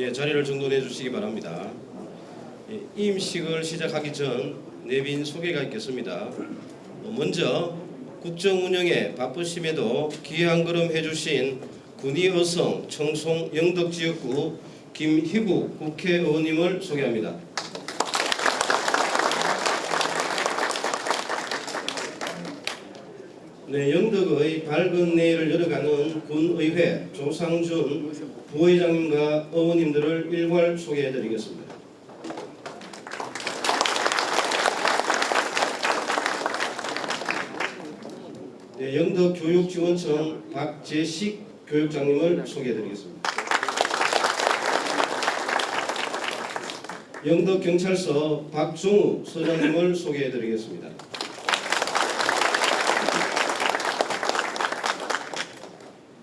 자리를 정돈해 주시기 바랍니다. 임식을 시작하기 전 내빈 소개가 있겠습니다. 먼저 국정 운영에 바쁘심에도 귀한 걸음 해주신 군위어성 청송 영덕지역구 김희국 국회의원님을 소개합니다. 영덕의 밝은 내일을 열어가는 군의회 조상준 부회장님과 의원님들을 일괄 소개해드리겠습니다. 영덕교육지원청 박재식 교육장님을 소개해드리겠습니다. 영덕경찰서 박종우 서장님을 소개해드리겠습니다.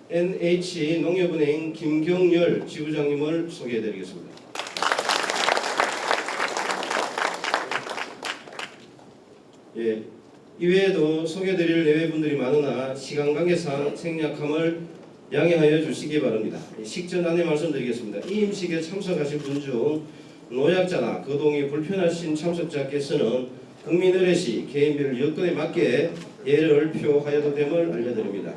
NH농협은행 김경열 지부장님을 소개해드리겠습니다. 이외에도 소개드릴 내외분들이 많으나 시간 관계상 생략함을 양해하여 주시기 바랍니다. 식전 안내 말씀드리겠습니다. 이 임식에 참석하실 분 중 노약자나 거동이 불편하신 참석자께서는 국민의례시 개인별 여건에 맞게 예를 표하여도 됨을 알려드립니다.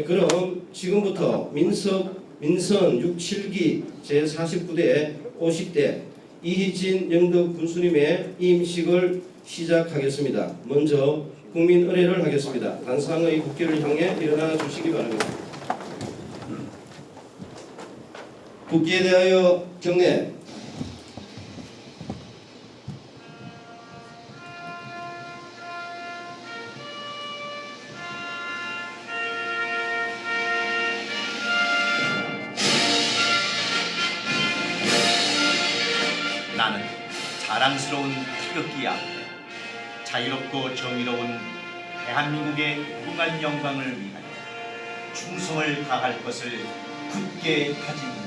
그럼 지금부터 민선 6.7기 제49대 50대 이희진 영덕 군수님의 임식을 시작하겠습니다. 먼저 국민 의례를 하겠습니다. 단상의 국기를 향해 일어나 주시기 바랍니다. 국기에 대하여 경례. 나는 자랑스러운 태극기야. 자유롭고 정의로운 대한민국의 무궁한 영광을 위하여 충성을 다할 것을 굳게 다짐합니다.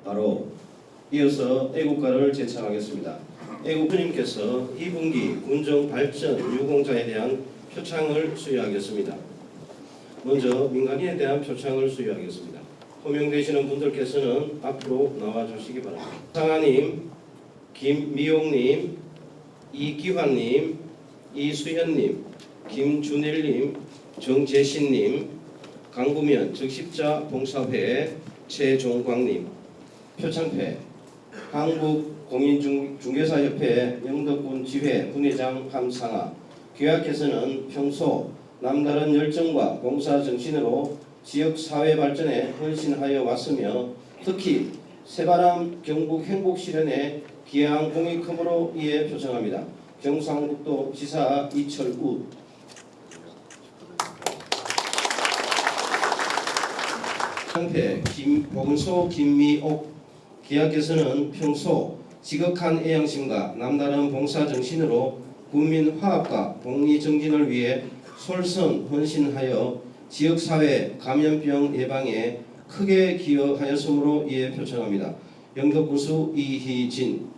바로 이어서 애국가를 제창하겠습니다. 애국주님께서 2분기 군정 발전 유공자에 대한 표창을 수여하겠습니다. 먼저 민간인에 대한 표창을 수여하겠습니다. 호명되시는 분들께서는 앞으로 나와주시기 바랍니다. 상하님, 김미용님, 이기환님, 이수현님, 김준일님, 정재신님, 강구면 적십자 봉사회 최종광님, 표창패 한국공인중개사협회 영덕군 지회 분회장 함상아. 귀하께서는 평소 남다른 열정과 봉사정신으로 지역사회 발전에 헌신하여 왔으며 특히 새바람 경북 행복 실현에 기여한 공이 크므로 이에 표창합니다. 경상북도 지사 이철우. 상패 김봉소 김미옥. 귀하께서는 평소 지극한 애양심과 남다른 봉사정신으로 국민 화합과 복리 정진을 위해 솔선 헌신하여 지역사회 감염병 예방에 크게 기여하였으므로 이에 표창합니다. 영덕군수 이희진.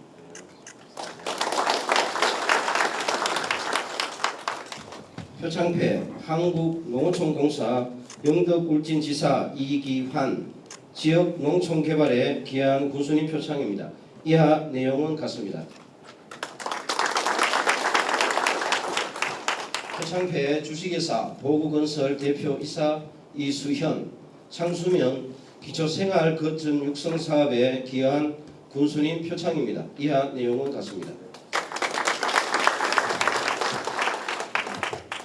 표창패 한국농어촌공사 영덕울진지사 이기환. 지역 농촌 개발에 기여한 군수님 표창입니다. 이하 내용은 같습니다. 표창패 주식회사 보구건설 대표이사 이수현. 창수면 기초생활 거점 육성 사업에 기여한 군수님 표창입니다. 이하 내용은 같습니다.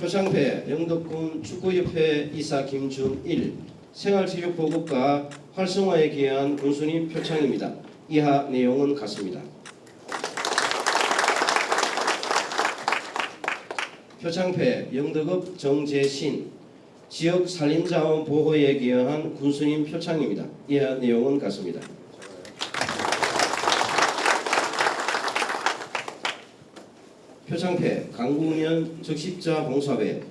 표창패 영덕군 축구협회 이사 김준일. 생활체육보급과 활성화에 기여한 군수님 표창입니다. 이하 내용은 같습니다. 표창패 영덕읍 정재신. 지역 산림자원 보호에 기여한 군수님 표창입니다. 이하 내용은 같습니다. 표창패 강구면 적십자 봉사회.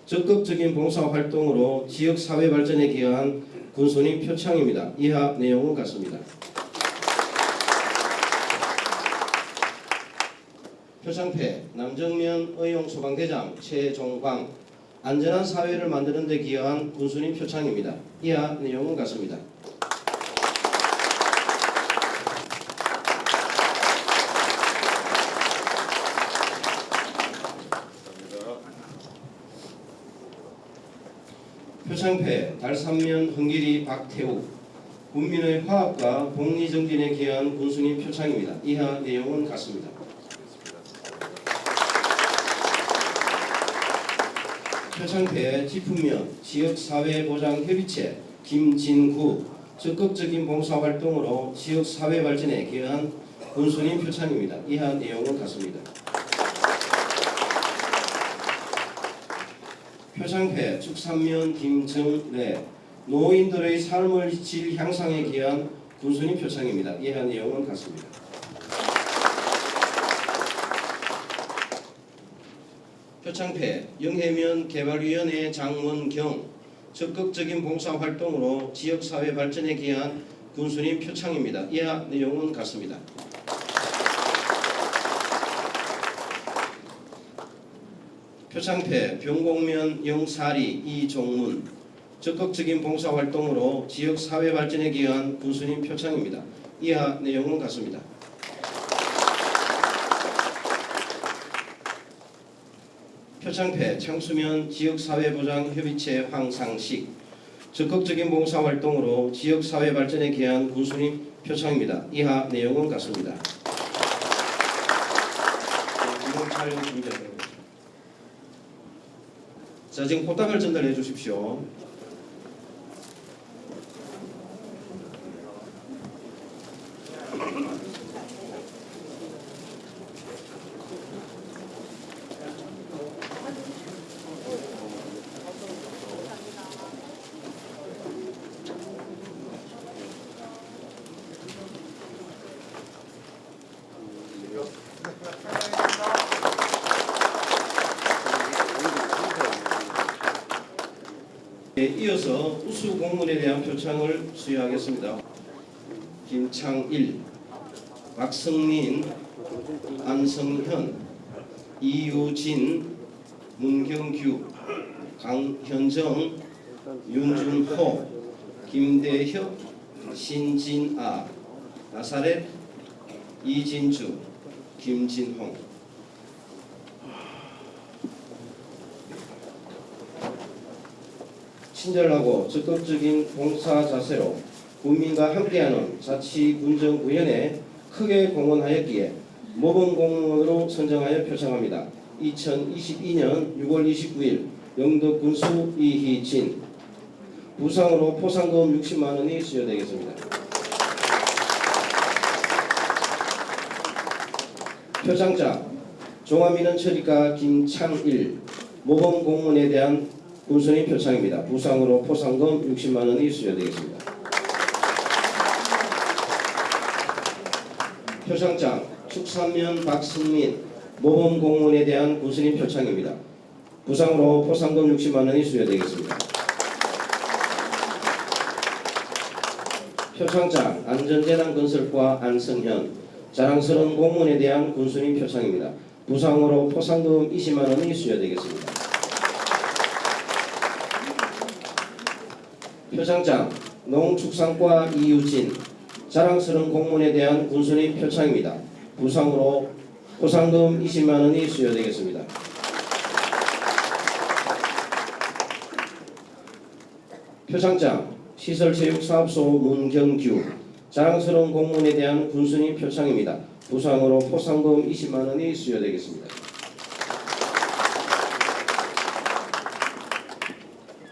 적극적인 봉사활동으로 지역사회 발전에 기여한 군수님 표창입니다. 이하 내용은 같습니다. 표창패 남정면 의용소방대장 최종광 안전한 사회를 만드는 데 기여한 군수님 표창입니다. 이하 내용은 같습니다. 표창패 달산면 흥길이 박태우 군민의 화합과 복리정진에 기여한 군수님 표창입니다. 이하 내용은 같습니다. 표창패 지품면 지역사회보장협의체 김진구 적극적인 봉사활동으로 지역사회발전에 기여한 군수님 표창입니다. 이하 내용은 같습니다. 표창패 축산면 김정래 노인들의 삶의 질 향상에 기여한 군수님 표창입니다. 이하 내용은 같습니다. 표창패 영해면 개발위원회 장원경 적극적인 봉사활동으로 지역사회 발전에 기여한 군수님 표창입니다. 이하 내용은 같습니다. 표창패 병곡면 영사리 이종문 적극적인 봉사활동으로 지역사회 발전에 기여한 군수님 표창입니다. 이하 내용은 같습니다. 표창패 창수면 지역사회보장협의체 황상식 적극적인 봉사활동으로 지역사회 발전에 기여한 군수님 표창입니다. 이하 내용은 같습니다. 자, 지금 꽃다발 전달해 주십시오. 이어서 우수 공무원에 대한 표창을 수여하겠습니다. 김창일, 박성민, 안성현, 이유진, 문경규, 강현정, 윤준호, 김대협, 신진아, 나사렛, 이진주, 김진홍. 친절하고 적극적인 봉사 자세로 국민과 함께하는 자치군정구현에 크게 공헌하였기에 모범공무원으로 선정하여 표창합니다. 2022년 6월 29일 영덕군수 이희진 부상으로 포상금 60만 원이 수여되겠습니다. 표창장 종합민원처리과 김창일 모범공무원에 대한 군수님 표창입니다. 부상으로 포상금 60만 원이 수여되겠습니다. 표창장 축산면 박승민 모범공무원에 대한 군수님 표창입니다. 부상으로 포상금 60만 원이 수여되겠습니다. 표창장 안전재난건설과 안성현 자랑스러운 공무원에 대한 군수님 표창입니다. 부상으로 포상금 20만 원이 수여되겠습니다. 표창장 농축산과 이유진 자랑스러운 공무원에 대한 군수님 표창입니다. 부상으로 포상금 20만 원이 수여되겠습니다. 표창장 시설체육사업소 문경규 자랑스러운 공무원에 대한 군수님 표창입니다. 부상으로 포상금 20만 원이 수여되겠습니다.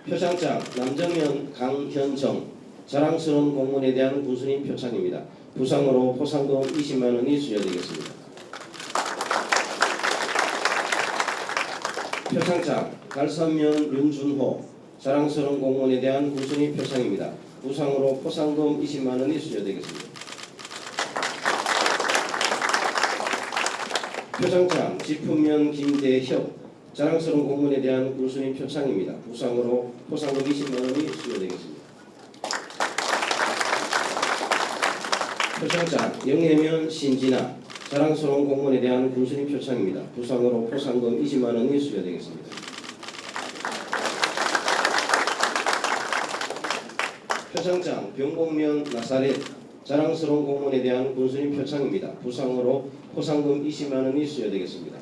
표창장 남정면 강현정 자랑스러운 공무원에 대한 군수님 표창입니다. 부상으로 포상금 20만 원이 수여되겠습니다. 표창장 달산면 윤준호 자랑스러운 공무원에 대한 군수님 표창입니다. 부상으로 포상금 20만 원이 수여되겠습니다. 표창장 지품면 김대협 자랑스러운 공무원에 대한 군수님 표창입니다. 부상으로 포상금 20만 원이 수여되겠습니다. 표창장 영해면 신진아 자랑스러운 공무원에 대한 군수님 표창입니다. 부상으로 포상금 20만 원이 수여되겠습니다. 표창장 병곡면 나사렛 자랑스러운 공무원에 대한 군수님 표창입니다. 부상으로 포상금 20만 원이 수여되겠습니다.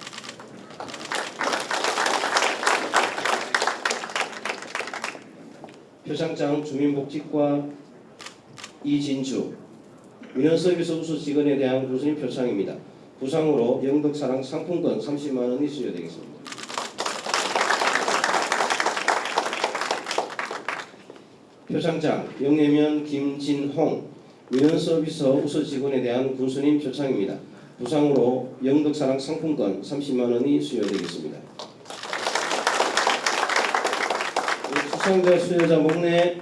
표창장 주민복지과 이진주 민원서비스 우수 직원에 대한 군수님 표창입니다. 부상으로 영덕사랑 상품권 30만 원이 수여되겠습니다. 표창장 영예면 김진홍 민원서비스 우수 직원에 대한 군수님 표창입니다. 부상으로 영덕사랑 상품권 30만 원이 수여되겠습니다. 수상자 수여자 목내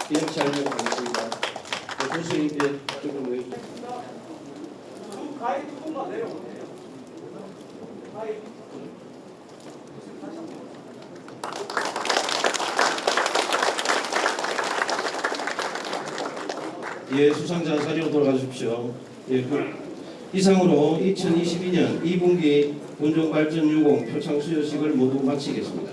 기념촬영 하겠습니다. 군수님 조금 모여주세요. 예, 수상자 자리로 돌아가 주십시오. 예, 이상으로 2022년 2분기 군종발전 유공 표창 수여식을 모두 마치겠습니다.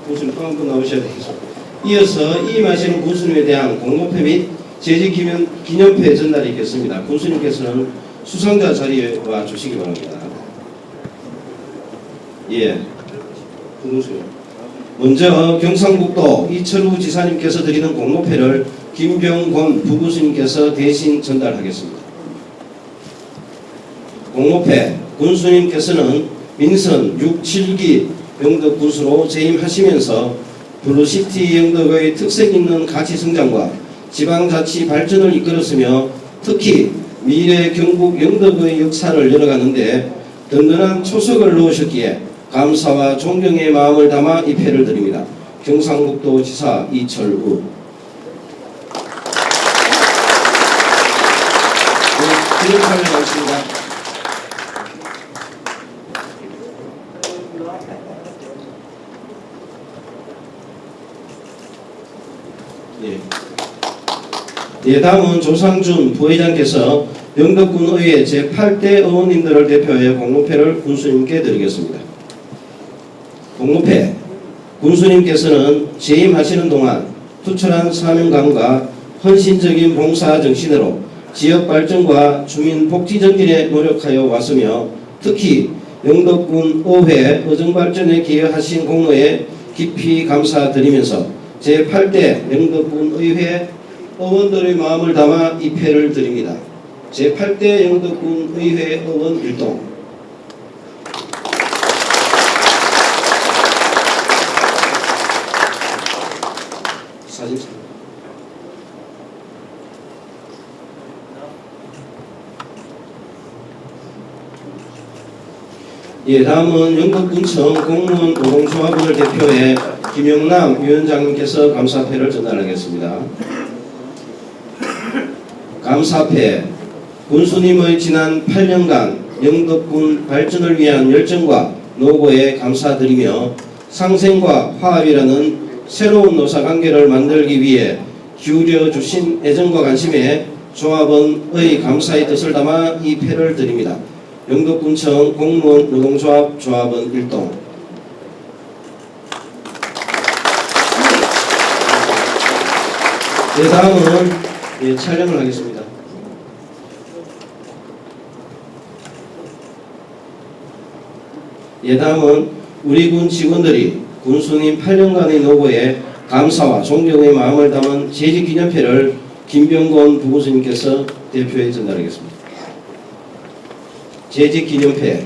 군수님 또 한 분 나오셔야 되겠습니다. 이어서 이임하시는 군수님에 대한 공모패 및 재직 기념패 전달이 있겠습니다. 군수님께서는 수상자 자리에 와 주시기 바랍니다. 예, 군수님. 먼저 경상북도 이철우 지사님께서 드리는 공모패를 김병곤 부군수님께서 대신 전달하겠습니다. 공모패 군수님께서는 민선 6, 7기 영덕 군수로 재임하시면서 블루시티 영덕의 특색 있는 가치 성장과 지방자치 발전을 이끌었으며 특히 미래 경북 영덕의 역사를 열어가는데 든든한 초석을 놓으셨기에 감사와 존경의 마음을 담아 이 패를 드립니다. 경상북도 지사 이철우. 기념 촬영하겠습니다. 예, 다음은 조상준 부회장께서 영덕군 의회 제8대 의원님들을 대표해 공모패를 군수님께 드리겠습니다. 공모패 군수님께서는 재임하시는 동안 투철한 사명감과 헌신적인 봉사 정신으로 지역 발전과 주민 복지 정진에 노력하여 왔으며 특히 영덕군 의회 의정 발전에 기여하신 공로에 깊이 감사드리면서 제8대 영덕군 의회 의원들의 마음을 담아 이 패를 드립니다. 제8대 영덕군 의회 의원 일동. 사진. 예, 다음은 영덕군청 공무원 노동조합원을 대표해 김영남 위원장님께서 감사패를 전달하겠습니다. 감사패 군수님의 지난 8년간 영덕군 발전을 위한 열정과 노고에 감사드리며 상생과 화합이라는 새로운 노사관계를 만들기 위해 기울여주신 애정과 관심에 조합원의 감사의 뜻을 담아 이 패를 드립니다. 영덕군청 공무원 노동조합 조합원 일동. 네, 다음은 촬영을 하겠습니다. 다음은 우리 군 직원들이 군수님 8년간의 노고에 감사와 존경의 마음을 담은 재직기념패를 김병곤 부군수님께서 대표해 전달하겠습니다. 재직기념패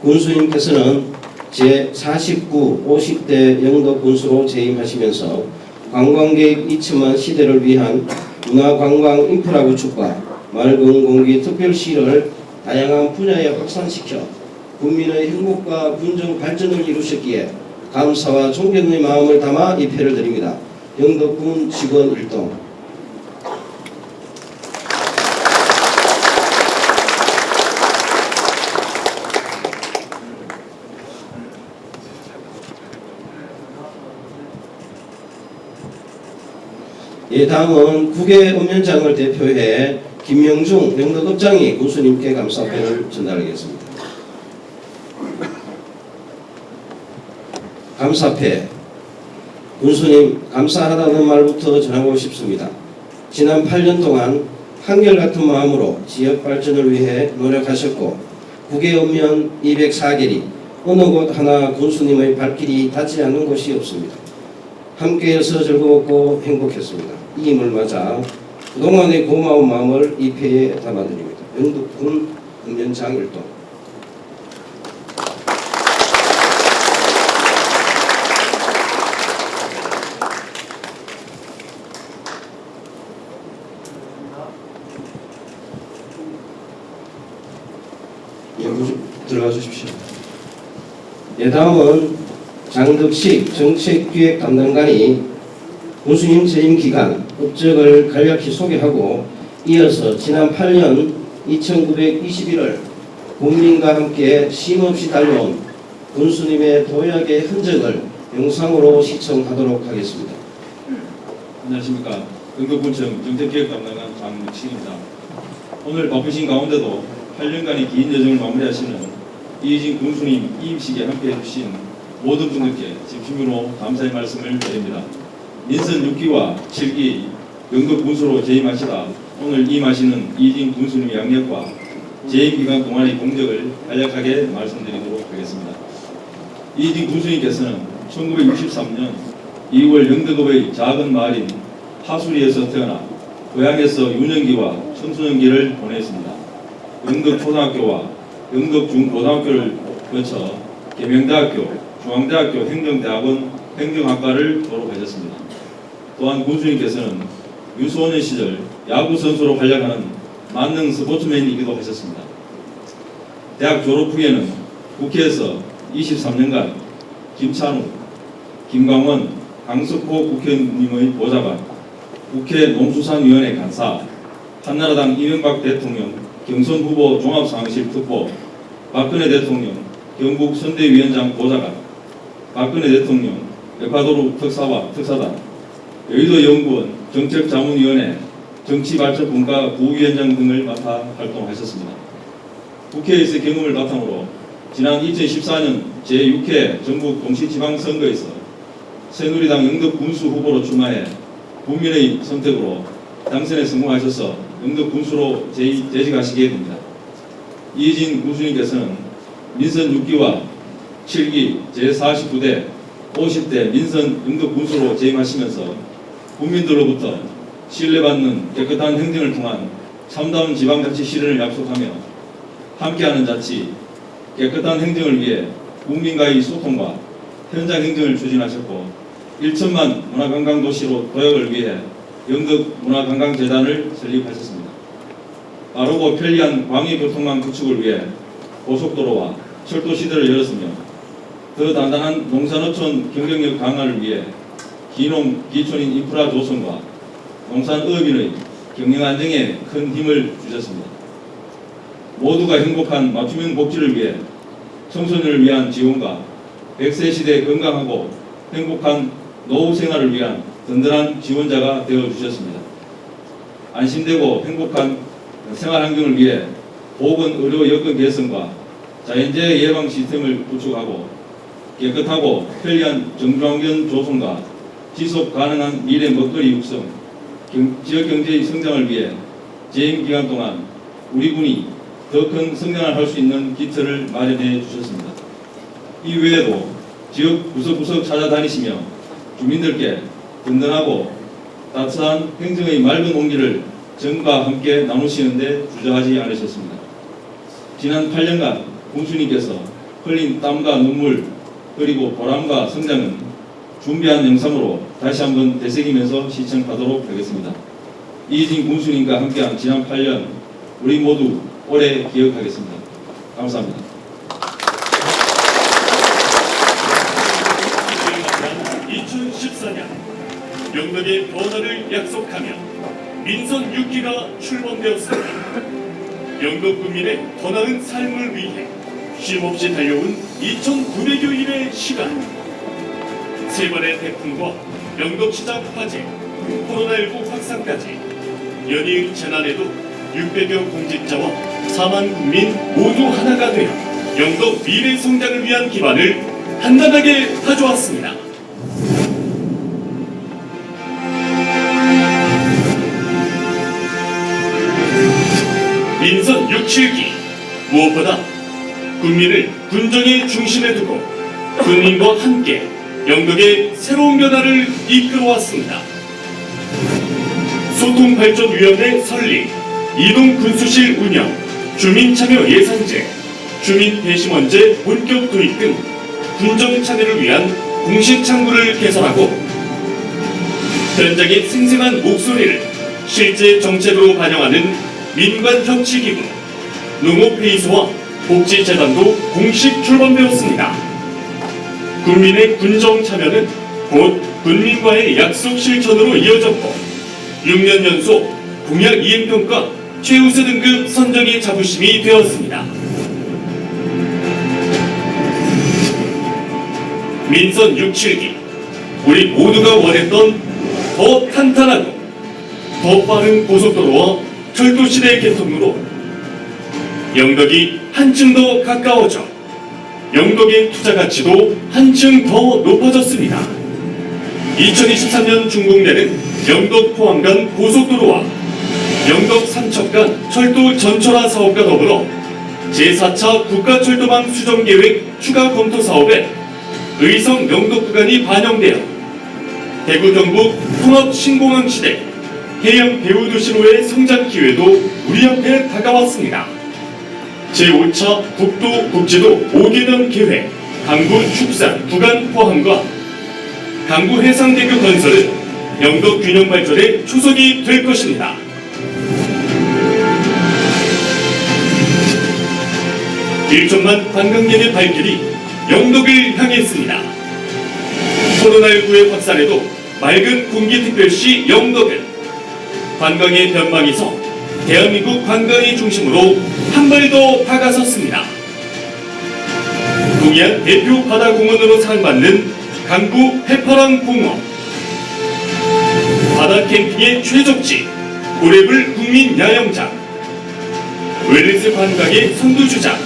군수님께서는 제49, 50대 영덕군수로 재임하시면서 관광객 2천만 시대를 위한 문화관광 인프라 구축과 맑은 공기 특별시를 다양한 분야에 확산시켜 국민의 행복과 분정 발전을 이루셨기에 감사와 존경의 마음을 담아 이 패를 드립니다. 영덕군 직원 일동. 다음은 국외읍면장을 대표해 김명중 영덕읍장이 군수님께 감사패를 전달하겠습니다. 감사패. 군수님, 감사하다는 말부터 전하고 싶습니다. 지난 8년 동안 한결같은 마음으로 지역 발전을 위해 노력하셨고 국외읍면 204개리 어느 곳 하나 군수님의 발길이 닿지 않는 곳이 없습니다. 함께해서 즐거웠고 행복했습니다. 이 힘을 맞아 그동안의 고마운 마음을 이 패에 담아드립니다. 영덕군 읍면장 일동. 들어가 주십시오. 다음은 장덕식 정책기획 담당관이 군수님 재임 기간 업적을 간략히 소개하고 이어서 지난 8년 2921월 국민과 함께 쉼없이 달려온 군수님의 도약의 흔적을 영상으로 시청하도록 하겠습니다. 안녕하십니까. 영덕군청 정책기획 담당관 장덕식입니다. 오늘 바쁘신 가운데도 8년간의 긴 여정을 마무리하시는 이혜진 군수님 이임식에 함께해 주신 모든 분들께 진심으로 감사의 말씀을 드립니다. 민선 6기와 7기 영덕군수로 재임하시다 오늘 임하시는 이혜진 군수님의 양력과 재임기간 동안의 공적을 간략하게 말씀드리도록 하겠습니다. 이혜진 군수님께서는 1963년 2월 영덕읍의 작은 마을인 하수리에서 태어나 고향에서 유년기와 청소년기를 보냈습니다. 영덕초등학교와 영덕중고등학교를 거쳐 계명대학교, 중앙대학교 행정대학원 행정학과를 졸업하셨습니다. 또한 군수님께서는 유소년 시절 야구선수로 활약하는 만능 스포츠맨이기도 하셨습니다. 대학 졸업 후에는 국회에서 23년간 김찬우, 김광원, 강석호 국회의원님의 보좌관, 국회 농수산위원회 간사, 한나라당 이명박 대통령 경선후보 종합상황실 특보, 박근혜 대통령 경북 선대위원장 보좌관, 박근혜 대통령 에콰도르 특사와 특사단, 여의도 연구원 정책자문위원회 정치발전분과 부위원장 등을 맡아 활동하셨습니다. 국회에서의 경험을 바탕으로 지난 2014년 제6회 전국 동시지방선거에서 새누리당 영덕군수 후보로 출마해 국민의 선택으로 당선에 성공하셔서 영덕군수로 재직하시게 됩니다. 이혜진 군수님께서는 민선 6기와 7기 제49대 50대 민선 영덕군수로 재임하시면서 국민들로부터 신뢰받는 깨끗한 행정을 통한 참다운 지방자치 실현을 약속하며 함께하는 자치, 깨끗한 행정을 위해 국민과의 소통과 현장 행정을 추진하셨고 1천만 문화관광도시로 도약을 위해 영덕문화관광재단을 설립하셨습니다. 빠르고 편리한 광역교통망 구축을 위해 고속도로와 철도시대를 열었으며 더 단단한 농산어촌 경쟁력 강화를 위해 기농, 기촌인 인프라 조성과 농산어업인의 경영 안정에 큰 힘을 주셨습니다. 모두가 행복한 맞춤형 복지를 위해 청소년을 위한 지원과 100세 시대 건강하고 행복한 노후 생활을 위한 든든한 지원자가 되어주셨습니다. 안심되고 행복한 생활환경을 위해 보건의료 여건 개선과 자연재해 예방 시스템을 구축하고 깨끗하고 편리한 정주환경 조성과 지속 가능한 미래 먹거리 육성, 지역경제의 성장을 위해 재임 기간 동안 우리 군이 더 큰 성장을 할 수 있는 기틀을 마련해 주셨습니다. 이 외에도 지역 구석구석 찾아다니시며 주민들께 든든하고 따뜻한 행정의 맑은 온기를 정과 함께 나누시는데 주저하지 않으셨습니다. 지난 8년간 군수님께서 흘린 땀과 눈물 그리고 보람과 성장은 준비한 영상으로 다시 한번 되새기면서 시청하도록 하겠습니다. 이혜진 군수님과 함께한 지난 8년 우리 모두 오래 기억하겠습니다. 감사합니다. 2014년 영덕의 변화를 약속하며 민선 6기가 출범되었습니다. 영덕 국민의 더 나은 삶을 위해 쉼없이 달려온 2,900여일의 시간, 세 번의 태풍과 영덕시장 화재, 코로나19 확산까지 연이은 재난에도 600여 공직자와 4만 국민 모두 하나가 되어 영덕 미래 성장을 위한 기반을 단단하게 다져왔습니다. 민선 6, 7기 무엇보다 국민을 군정의 중심에 두고 국민과 함께 영덕의 새로운 변화를 이끌어왔습니다. 소통발전위원회 설립, 이동군수실 운영, 주민참여 예산제, 주민배심원제 본격 도입 등 군정 참여를 위한 공식 창구를 개설하고 현장의 생생한 목소리를 실제 정책으로 반영하는 민관협치기구, 농업회의소와 복지재단도 공식 출범되었습니다. 국민의 군정 참여는 곧 군민과의 약속 실천으로 이어졌고 6년 연속 공약 이행평가 최우수 등급 선정의 자부심이 되었습니다. 민선 6, 7기 우리 모두가 원했던 더 탄탄하고 더 빠른 고속도로와 철도시대 개통으로 영덕이 한층 더 가까워져 영덕의 투자 가치도 한층 더 높아졌습니다. 2023년 준공되는 영덕 포항 간 고속도로와 영덕 삼척 간 철도 전철화 사업과 더불어 제4차 국가철도망 수정계획 추가 검토 사업에 의성 영덕 구간이 반영되어 대구 경북 통합 신공항 시대 해양 배후도시로의 성장 기회도 우리 앞에 다가왔습니다. 제5차 국도 국지도 5개년 계획 강구 축산 구간 포함과 강구 해상대교 건설은 영덕 균형 발전의 초석이 될 것입니다. 일천만 관광객의 발길이 영덕을 향했습니다. 코로나19의 확산에도 맑은 공기특별시 영덕은 관광의 변방에서 대한민국 관광의 중심으로 한 발 더 다가섰습니다. 동해안 대표 바다공원으로 사랑받는 강구 해파랑 공원, 바다 캠핑의 최적지 고래불 국민야영장, 웰니스 관광의 선두주자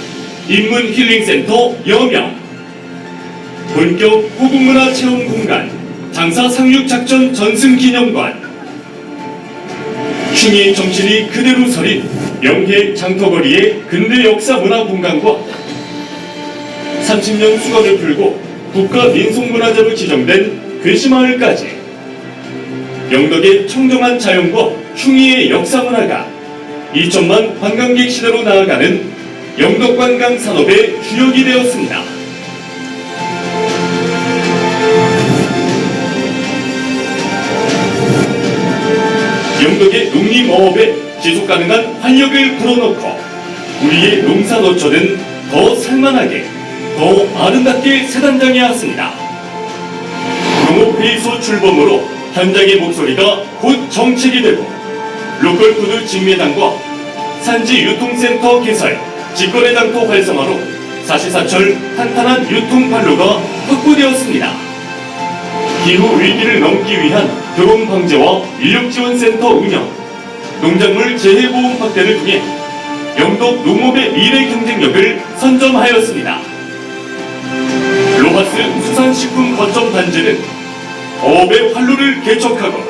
인문 힐링센터 여명, 본격 호국문화 체험 공간 장사 상륙작전 전승기념관, 충의 정신이 그대로 서린 영해 장터거리의 근대 역사 문화 공간과 30년 수건을 풀고 국가 민속문화재로 지정된 괴시마을까지 영덕의 청정한 자연과 충의의 역사 문화가 2천만 관광객 시대로 나아가는 영덕 관광 산업의 주역이 되었습니다. 영덕의 농림어업에 지속가능한 활력을 불어넣고 우리의 농사노초는 더 살만하게, 더 아름답게 새 단장해 왔습니다. 농업회의소 출범으로 현장의 목소리가 곧 정책이 되고 로컬푸드 직매당과 산지 유통센터 개설, 직거래 장터 활성화로 사시사철 탄탄한 유통판로가 확보되었습니다. 기후 위기를 넘기 위한 드론 방제와 인력지원센터 운영, 농작물 재해보험 확대를 통해 영덕 농업의 미래 경쟁력을 선점하였습니다. 로하스 수산식품 거점 단지는 어업의 활로를 개척하고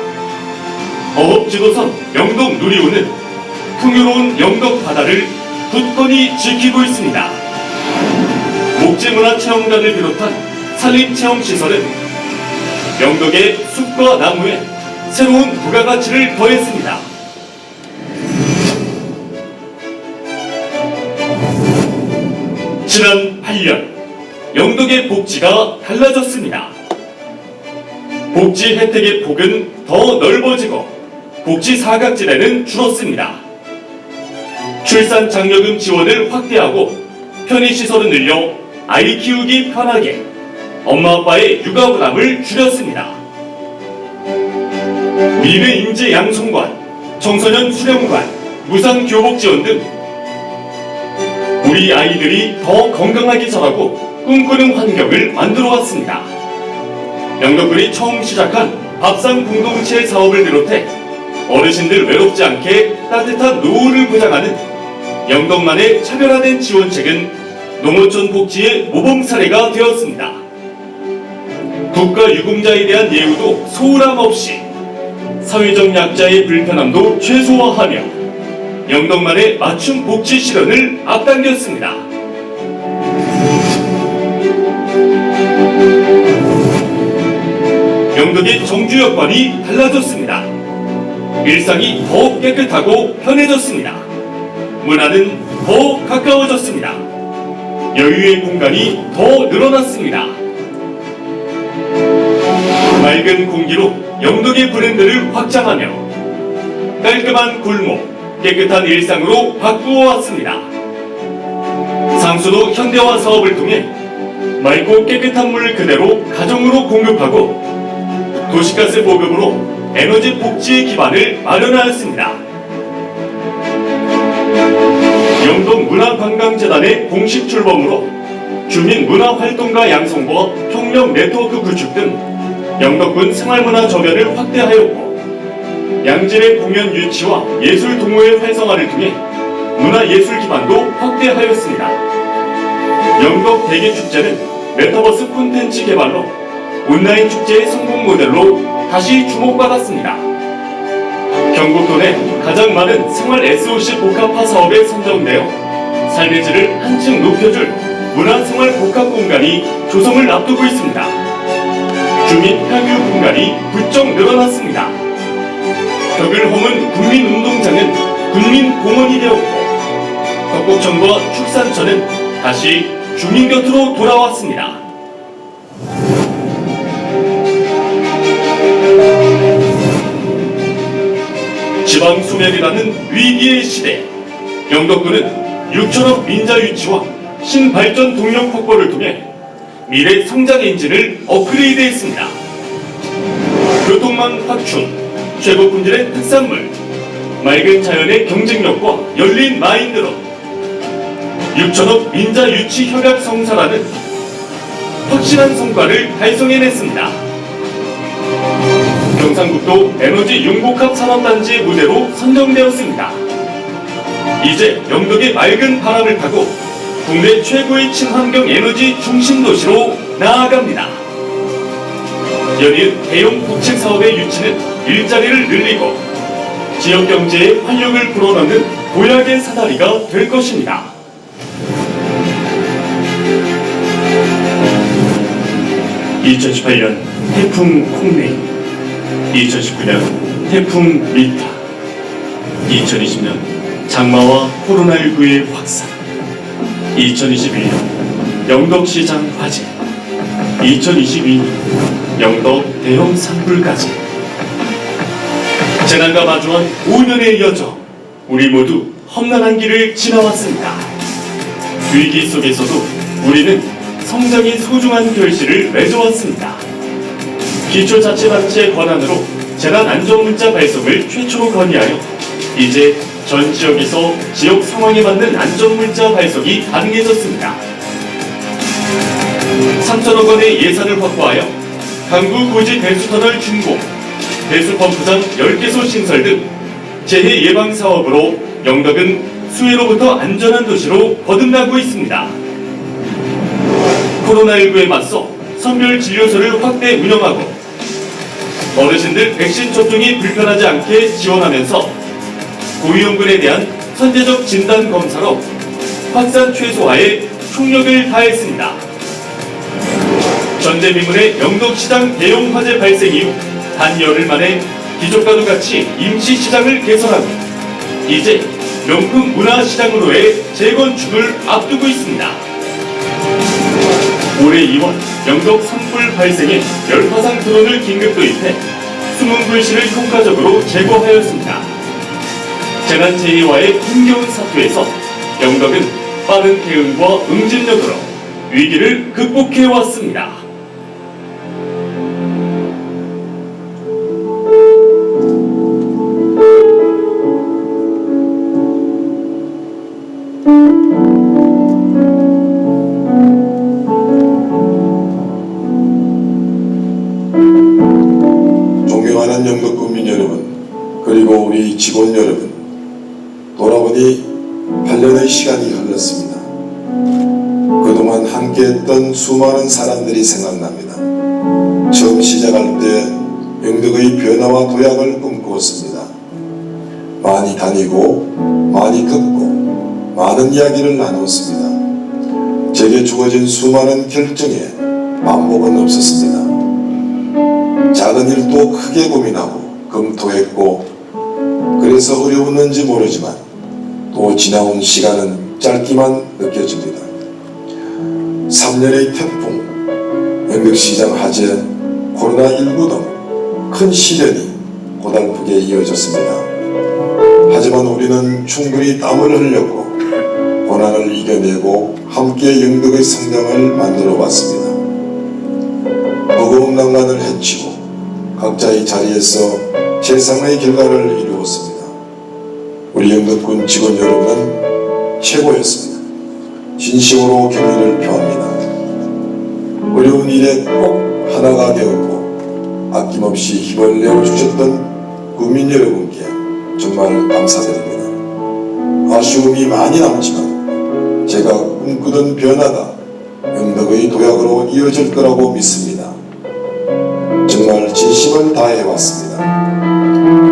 어업지도선 영덕 누리호는 풍요로운 영덕 바다를 굳건히 지키고 있습니다. 목재문화체험관을 비롯한 산림체험시설은 영덕의 숲과 나무에 새로운 부가가치를 더했습니다. 지난 8년 영덕의 복지가 달라졌습니다. 복지 혜택의 폭은 더 넓어지고 복지 사각지대는 줄었습니다. 출산 장려금 지원을 확대하고 편의시설을 늘려 아이 키우기 편하게 엄마 아빠의 육아 부담을 줄였습니다. 미래 인재 양성관, 청소년 수련관, 무상 교복 지원 등 우리 아이들이 더 건강하게 자라고 꿈꾸는 환경을 만들어 왔습니다. 영덕군이 처음 시작한 밥상 공동체 사업을 비롯해 어르신들 외롭지 않게 따뜻한 노후를 보장하는 영덕만의 차별화된 지원책은 농어촌 복지의 모범 사례가 되었습니다. 국가 유공자에 대한 예우도 소홀함 없이 사회적 약자의 불편함도 최소화하며 영덕만의 맞춤 복지 실현을 앞당겼습니다. 영덕의 정주 여건이 달라졌습니다. 일상이 더 깨끗하고 편해졌습니다. 문화는 더 가까워졌습니다. 여유의 공간이 더 늘어났습니다. 맑은 공기로 영덕의 브랜드를 확장하며 깔끔한 골목, 깨끗한 일상으로 바꾸어 왔습니다. 상수도 현대화 사업을 통해 맑고 깨끗한 물 그대로 가정으로 공급하고 도시가스 보급으로 에너지 복지의 기반을 마련하였습니다. 영덕문화관광재단의 공식 출범으로 주민문화활동가 양성과 협력 네트워크 구축 등 영덕군 생활문화 저변을 확대하였고 양질의 공연 유치와 예술 동호회 활성화를 통해 문화예술 기반도 확대하였습니다. 영덕 대게축제는 메타버스 콘텐츠 개발로 온라인 축제의 성공 모델로 다시 주목받았습니다. 경북도 내 가장 많은 생활 SOC 복합화 사업에 선정되어 삶의 질을 한층 높여줄 문화생활 복합 공간이 조성을 앞두고 있습니다. 주민 향유 공간이 부쩍 늘어났습니다. 벽을 허문 국민운동장은 국민공원이 되었고 덕곡천과 축산천은 다시 주민 곁으로 돌아왔습니다. 지방 소멸이라는 위기의 시대, 영덕군은 6천억 민자 유치와 신발전 동력 확보를 통해 미래 성장 엔진을 업그레이드했습니다. 교통망 확충, 최고 품질의 특산물, 맑은 자연의 경쟁력과 열린 마인드로 6천억 민자 유치 협약 성사라는 확실한 성과를 달성해냈습니다. 경상북도 에너지 융복합 산업단지의 무대로 선정되었습니다. 이제 영덕의 맑은 바람을 타고 국내 최고의 친환경 에너지 중심 도시로 나아갑니다. 연일 대형 국책 사업의 유치는 일자리를 늘리고 지역 경제에 활력을 불어넣는 보약의 사다리가 될 것입니다. (2018년) 태풍 콩레이, 2019년 태풍 미타, 2020년 장마와 코로나19의 확산, 2021년 영덕시장 화재, 2022년 영덕 대형 산불까지 재난과 마주한 5년에 이어져 우리 모두 험난한 길을 지나왔습니다. 위기 속에서도 우리는 성장의 소중한 결실을 맺어왔습니다. 기초자치단체의 권한으로 재난안전문자 발송을 최초로 건의하여 이제 전 지역에서 지역 상황에 맞는 안전문자 발송이 가능해졌습니다. 3천억 원의 예산을 확보하여 강구 고지 배수터널 준공, 배수펌프장 10개소 신설 등 재해 예방 사업으로 영덕은 수해로부터 안전한 도시로 거듭나고 있습니다. 코로나19에 맞서 선별진료소를 확대 운영하고 어르신들 백신 접종이 불편하지 않게 지원하면서 고위험군에 대한 선제적 진단 검사로 확산 최소화에 총력을 다했습니다. 전대미문의 영덕시장 대형 화재 발생 이후 단 열흘 만에 기존과도 같이 임시시장을 개설하고 이제 명품 문화시장으로의 재건축을 앞두고 있습니다. 올해 2월 영덕 산불 발생에 열화상 드론을 긴급 도입해 숨은 불씨를 효과적으로 제거하였습니다. 재난재해와의 힘겨운 사투에서 영덕은 빠른 대응과 응집력으로 위기를 극복해왔습니다. 우리 직원 여러분, 돌아보니 8년의 시간이 흘렀습니다. 그동안 함께했던 수많은 사람들이 생각납니다. 처음 시작할 때 영덕의 변화와 도약을 꿈꾸었습니다. 많이 다니고 많이 걷고 많은 이야기를 나눴습니다. 제게 주어진 수많은 결정에 반복은 없었습니다. 작은 일도 크게 고민하고 검토했고, 그래서 어려웠는지 모르지만 또 지나온 시간은 짧기만 느껴집니다. 3년의 태풍, 영덕시장 화재, 코로나19 등 큰 시련이 고달프게 이어졌습니다. 하지만 우리는 충분히 땀을 흘렸고 고난을 이겨내고 함께 영덕의 성장을 만들어 왔습니다. 버거운 난관을 헤치고 각자의 자리에서 최상의 결과를 이루었습니다. 우리 영덕군 직원 여러분은 최고였습니다. 진심으로 격려를 표합니다. 어려운 일에 꼭 하나가 되었고 아낌없이 힘을 내어주셨던 국민 여러분께 정말 감사드립니다. 아쉬움이 많이 남지만 제가 꿈꾸던 변화가 영덕의 도약으로 이어질 거라고 믿습니다. 정말 진심을 다해왔습니다.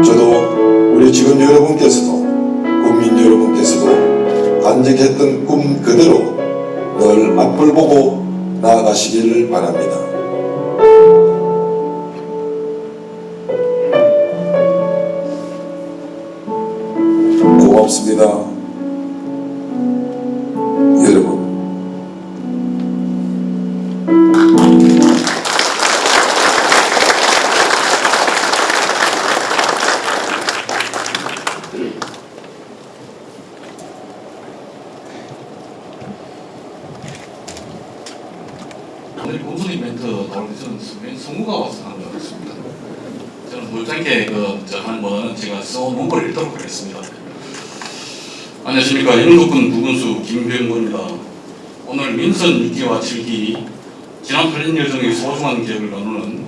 저도 우리 직원 여러분께서도 국민 여러분께서도 간직했던 꿈 그대로 늘 앞을 보고 나아가시기를 바랍니다. 고맙습니다. 여러분. 오늘 공손이 멘트 나올 때 저는 성우가 와서 하는 줄 알았습니다. 저는 돌장께 하는 거는 제가 써놓은 걸 읽도록 하겠습니다. 안녕하십니까. 영덕군 부군수 김병구입니다. 오늘 민선 6기와 7기 지난 8년 여정의 소중한 기억을 나누는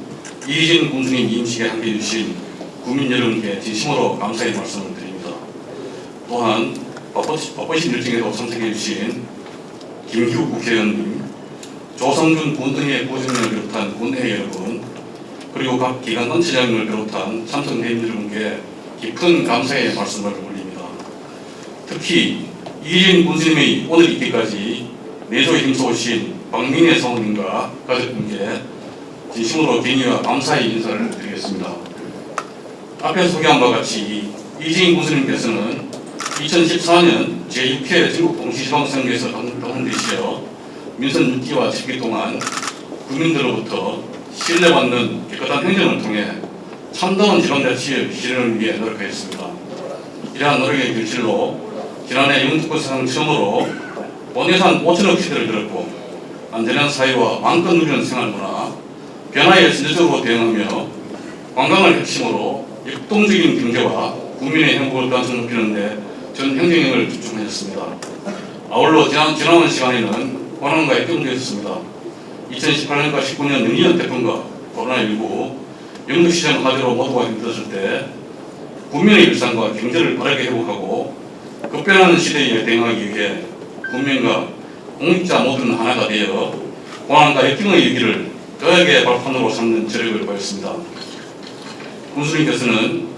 이희진 군수님 임식에 함께해 주신 국민 여러분께 진심으로 감사의 말씀을 드립니다. 또한 바쁘신 일정에도 참석해 주신 김기욱 국회의원님, 조성준 군등의 보증을 비롯한 군회 여러분, 그리고 각 기관단체장을 비롯한 참석된 여러분께 깊은 감사의 말씀을 올립니다. 특히 이희진 군수님의 오늘 있기까지 내조에 힘써오신 박민혜 사모님과 가족분께 진심으로敬意와 감사의 인사를 드리겠습니다. 앞에 소개한 바와 같이 이희진 군수님께서는 2014년 제6회 전국 동시지방선거에서 당선되시어 민선 6기와 7기 동안 국민들로부터 신뢰받는 깨끗한 행정을 통해 참다운 지방자치의 실현을 위해 노력하였습니다. 이러한 노력의 결실로 지난해 영덕군 사상 처음으로 본예산 5천억 시대를 들었고 안전한 사회와 마음껏 누리는 생활문화, 변화에 선제적으로 대응하며 관광을 핵심으로 역동적인 경제와 국민의 행복을 가능성 높이는 데 전 행정력을 집중하였습니다. 아울러 지나온 시간에는 고난과 역경도 있었습니다. 2018년과 19년 연이은 태풍과 코로나19, 영덕시장 화재로 모두가 힘들었을 때 국민의 일상과 경제를 빠르게 회복하고 급변하는 시대에 대응하기 위해 국민과 공직자 모두는 하나가 되어 고난과 역경의 위기를 도약의 발판으로 삼는 저력을 보였습니다. 군수님께서는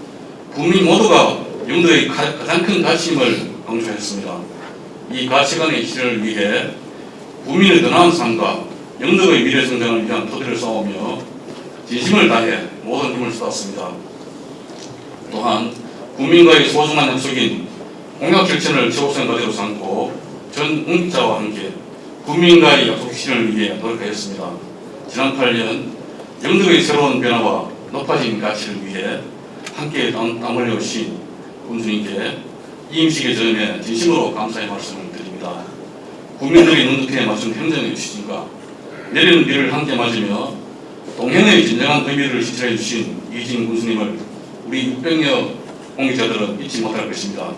국민 모두가 영덕의 가장 큰 가치임을 강조했습니다. 이 가치관의 실현을 위해 국민의 더 나은 삶과 영덕의 미래 성장을 위한 토대를 쌓으며 진심을 다해 모든 힘을 쏟았습니다. 또한 국민과의 소중한 약속인 공약 실천을 지속성 과제로 삼고 전 공직자와 함께 국민과의 약속 실현을 위해 노력하였습니다. 지난 8년 영덕의 새로운 변화와 높아진 가치를 위해 함께 땀 흘려오신 군수님께 이 임식의 전에 진심으로 감사의 말씀을 드립니다. 국민들이 눈높이에 맞춘 행정의 추진과 내리는 비를 함께 맞으며 동행의 진정한 의미를 실천해 주신 이희진 군수님을 우리 600여 공직자들은 잊지 못할 것입니다.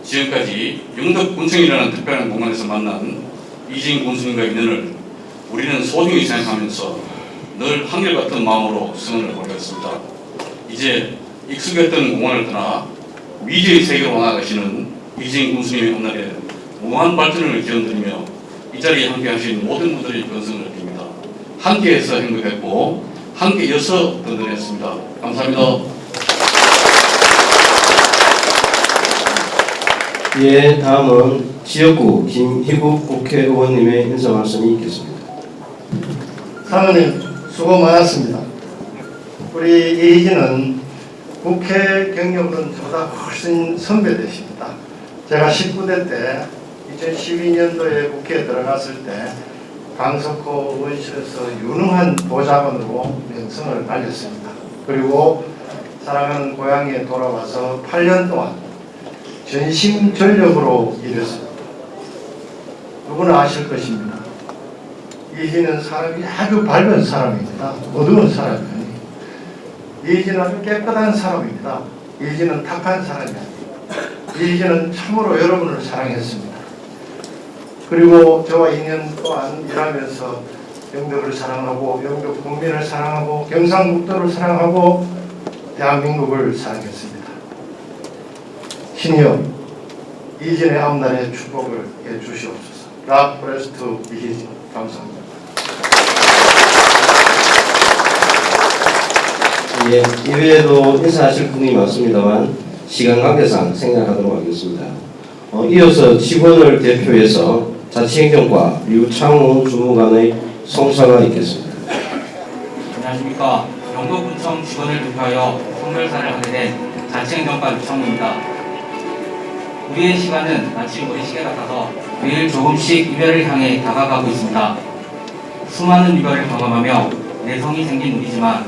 지금까지 영덕군청이라는 특별한 공간에서 만난 이희진 군수님과 인연을 우리는 소중히 생각하면서 늘 한결같은 마음으로 승원을 보내겠습니다. 이제 익숙했던 공간을 떠나 미래의 세계로 나아가시는 이재인 군수님의 앞날에 무한 발전을 기원드리며 이 자리에 함께하신 모든 분들의 건승을 드립니다. 함께해서 행복했고 함께여서 든든했습니다. 감사합니다. 예, 다음은 지역구 김희국 국회의원님의 인사 말씀이 있겠습니다. 사모님 수고 많았습니다. 우리 이희진은 국회 경력은 저보다 훨씬 선배되십니다. 제가 19대 때 2012년도에 국회에 들어갔을 때 강석호 의원실에서 유능한 보좌관으로 명성을 날렸습니다. 그리고 사랑하는 고향에 돌아와서 8년 동안 전심전력으로 일했습니다. 누구나 아실 것입니다. 이희진은 사람이 아주 밝은 사람입니다. 어두운 사람이 아닙니다. 이희진은 아주 깨끗한 사람입니다. 이희진은 탁한 사람이 아닙니다. 이희진은 참으로 여러분을 사랑했습니다. 그리고 저와 2년 동안 일하면서 영덕을 사랑하고 영덕 국민을 사랑하고 경상북도를 사랑하고 대한민국을 사랑했습니다. 신이여 이희진의 앞날에 축복을 해주시옵소서. God bless to 이희진. 감사합니다. 예, 이외에도 인사하실 분이 많습니다만 시간 관계상 생략하도록 하겠습니다. 이어서 직원을 대표해서 자치행정과 류창훈 주무관의 송사가 있겠습니다. 안녕하십니까. 영덕군청 직원을 대표하여 성별사를 하게 된 자치행정과 류창훈입니다. 우리의 시간은 마치 우리 시계 같아서 매일 조금씩 이별을 향해 다가가고 있습니다. 수많은 이별을 경험하며 내성이 생긴 우리지만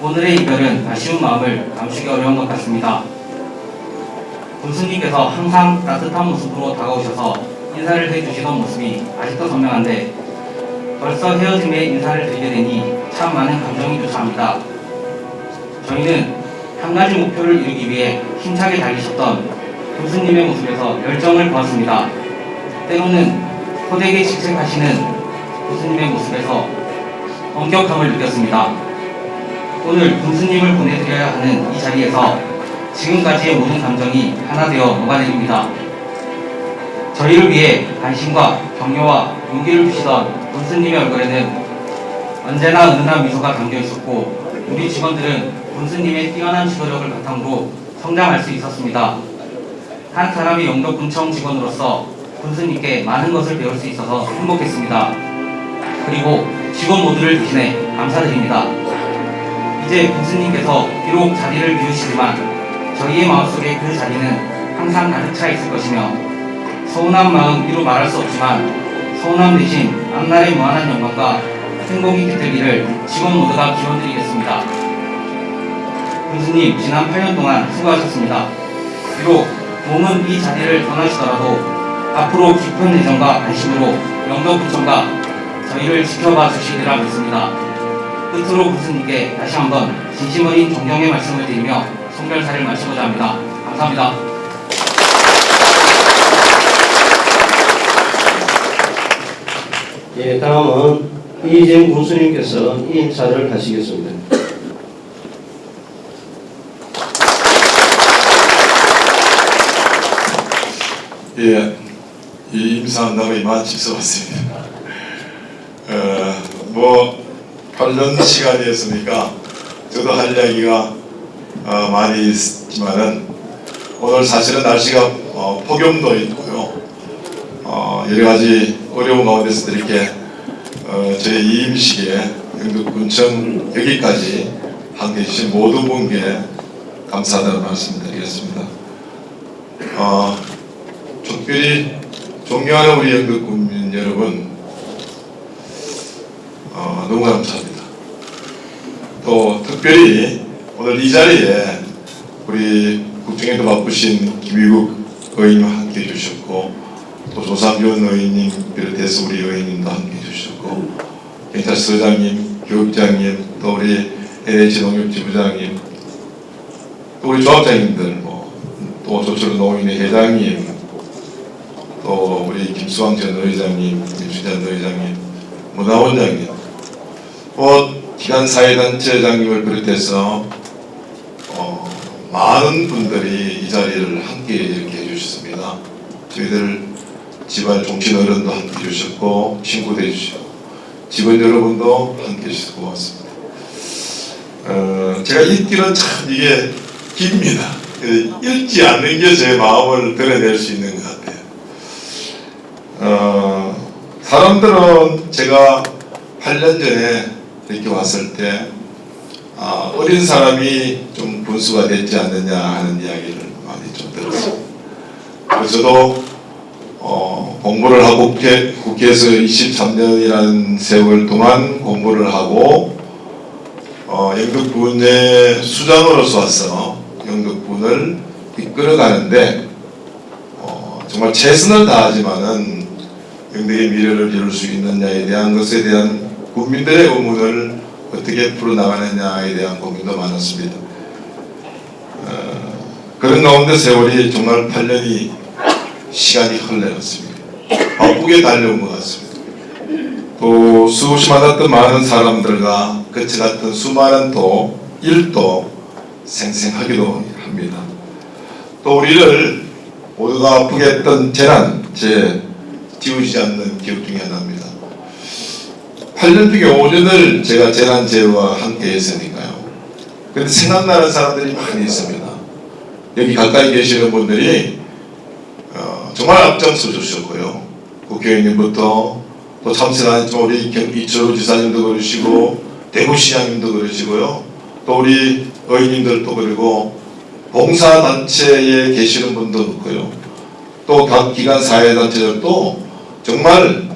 오늘의 이별은 아쉬운 마음을 감추기 어려운 것 같습니다. 군수님께서 항상 따뜻한 모습으로 다가오셔서 인사를 해주시던 모습이 아직도 선명한데 벌써 헤어짐에 인사를 드리게 되니 참 많은 감정이 교차합니다. 저희는 한 가지 목표를 이루기 위해 힘차게 달리셨던 군수님의 모습에서 열정을 보았습니다. 때로는 호되게 직책하시는 군수님의 모습에서 엄격함을 느꼈습니다. 오늘 군수님을 보내드려야 하는 이 자리에서 지금까지의 모든 감정이 하나 되어 녹아내립니다. 저희를 위해 관심과 격려와 용기를 주시던 군수님의 얼굴에는 언제나 은은한 미소가 담겨 있었고 우리 직원들은 군수님의 뛰어난 지도력을 바탕으로 성장할 수 있었습니다. 한 사람이 영덕군청 직원으로서 군수님께 많은 것을 배울 수 있어서 행복했습니다. 그리고 직원 모두를 대신해 감사드립니다. 이제 군수님께서 비록 자리를 비우시지만 저희의 마음속에 그 자리는 항상 가득 차 있을 것이며 서운한 마음 이루 말할 수 없지만 서운함 대신 앞날의 무한한 영광과 행복이 깃들기를 직원 모두가 기원드리겠습니다. 군수님 지난 8년 동안 수고하셨습니다. 비록 몸은 이 자리를 떠나시더라도 앞으로 깊은 애정과 관심으로 영덕군청과 저희를 지켜봐 주시리라 믿습니다. 끝으로 군수님께 다시 한번 진심 어린 존경의 말씀을 드리며 송별사를 마치고자 합니다. 감사합니다. 예, 다음은 이희진 군수님께서 이 인사를 하시겠습니다. 예, 이 임사한다고 이만치 써봤습니다. 8년 시간이었으니까 저도 할 이야기가 많이 있지만은 오늘 사실은 날씨가 폭염도 있고요. 여러 가지 어려운 가운데서 이렇게 저희 이 임시에 영덕군청 여기까지 함께 해주신 모든 분께 감사하다는 말씀드리겠습니다. 특별히 존경하는 우리 영덕군민 여러분, 너무 감사합니다. 또 특별히 오늘 이 자리에 우리 국정에도 바쁘신 김희국 의원님 함께 해주셨고 또 조삼현 의원님 비롯해서 우리 의원님도 함께 해주셨고 경찰서장님, 교육장님, 또 우리 LH 농협지부장님, 또 우리 조합장님들, 또 조철 농인의 회장님, 또 우리 김수왕 전 의장님, 김수찬 의장님, 문화원장님, 기관사회단체장님을 비롯해서 많은 분들이 이 자리를 저희들 집안 종친 어른도 함께 해주셨고 친구도 해주시고 직원 여러분도 함께 해주셔서 고맙습니다. 제가 읽기는 참 이게 깁니다. 읽지 않는 게 제 마음을 드러낼 수 있는 것 같아요. 사람들은 제가 8년 전에 이렇게 왔을 때 어린 사람이 좀 분수가 됐지 않느냐 하는 이야기를 많이 좀 들었습니다. 그래서 저도 공부를 하고 국회에서 23년이라는 세월 동안 공부를 하고 영덕군의 수장으로서 와서 영덕군을 이끌어가는데 정말 최선을 다하지만은 영덕의 미래를 이룰 수 있느냐에 대한 것에 대한 국민들의 의문을 어떻게 풀어나가느냐에 대한 고민도 많았습니다. 그런 가운데 세월이 정말 8년이 시간이 흘러갔습니다. 바쁘게 달려온 것 같습니다. 또 수없이 만났던 많은 사람들과 거쳐갔던 수많은 일도 생생하기도 합니다. 또 우리를 모두가 아프게 했던 재난, 지우지 않는 기억 중에 하나입니다. 8년 중에 5년을 제가 재난재해와 함께 했으니까요. 근데 생각나는 사람들이 많이 있습니다. 여기 가까이 계시는 분들이 정말 앞장서 주셨고요. 국회의원님부터 또 참석하셨지만 우리 이철우 지사님도 그러시고 대구시장님도 그러시고요. 또 우리 의원님들도 그리고 봉사단체에 계시는 분도 있고요. 또 각 기관 사회단체들도 정말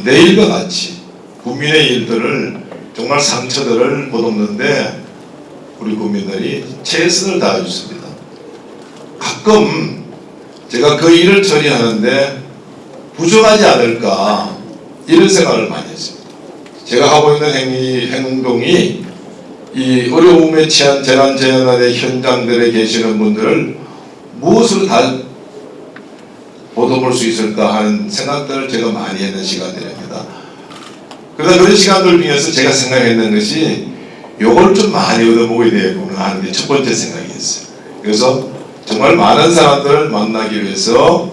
내일과 같이 국민의 일들을 정말 상처들을 보듬는데 우리 국민들이 최선을 다해 주십니다. 가끔 제가 그 일을 처리하는데 부족하지 않을까 이런 생각을 많이 했습니다. 제가 하고 있는 행동이 이 어려움에 처한 재난재난의 현장들에 계시는 분들을 무엇으로 다 보듬을 수 있을까 하는 생각들을 제가 많이 했는 시간들입니다. 그러다 그런 시간들 중에서 제가 생각했는 것이 요걸 좀 많이 얻어먹어야 되겠구나 하는 게 첫 번째 생각이었어요. 그래서 정말 많은 사람들을 만나기 위해서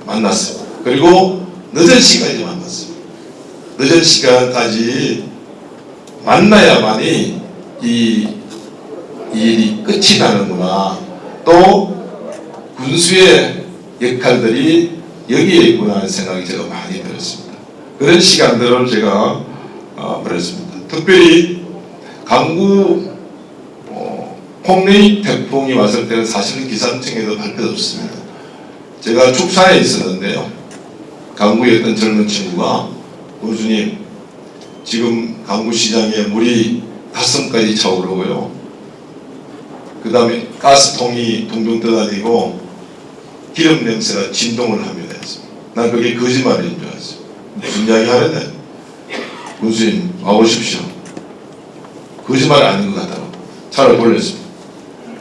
만났습니다. 그리고 늦은 시간에 만났습니다. 늦은 시간까지 만나야만이 이 일이 끝이 나는구나. 또 군수의 역할들이 여기에 있구나 하는 생각이 제가 많이 들었습니다. 그런 시간들을 제가 보냈습니다. 특별히 강구 콩레이 태풍이 왔을 때는 사실은 기상청에도 발표도 없습니다. 제가 축사에 있었는데요. 강구에 있던 젊은 친구가 군수님 지금 강구시장에 물이 가슴까지 차오르고요. 그 다음에 가스통이 둥둥 떠다니고 기름 냄새가 진동을 합니다. 난 그게 거짓말인 줄 알았어요. 무슨 이야기 하려네. 군수님 와보십시오. 거짓말 아닌 것 같다고 차를 돌렸습니다.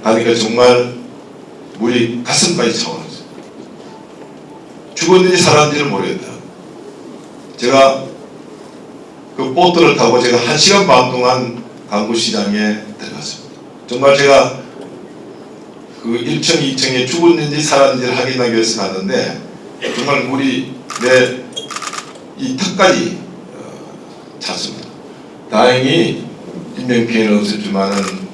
가니까 정말 물이 가슴까지 차오르죠. 죽었는지 살았는지를 모르겠다. 제가 그 보트를 타고 제가 1시간 반 동안 강구시장에 들어갔습니다. 정말 제가 그 1층, 2층에 죽었는지 살았는지를 확인하기 위해서 갔는데 정말 물이 내 이 턱까지 찼습니다. 다행히 인명피해는 없었지만은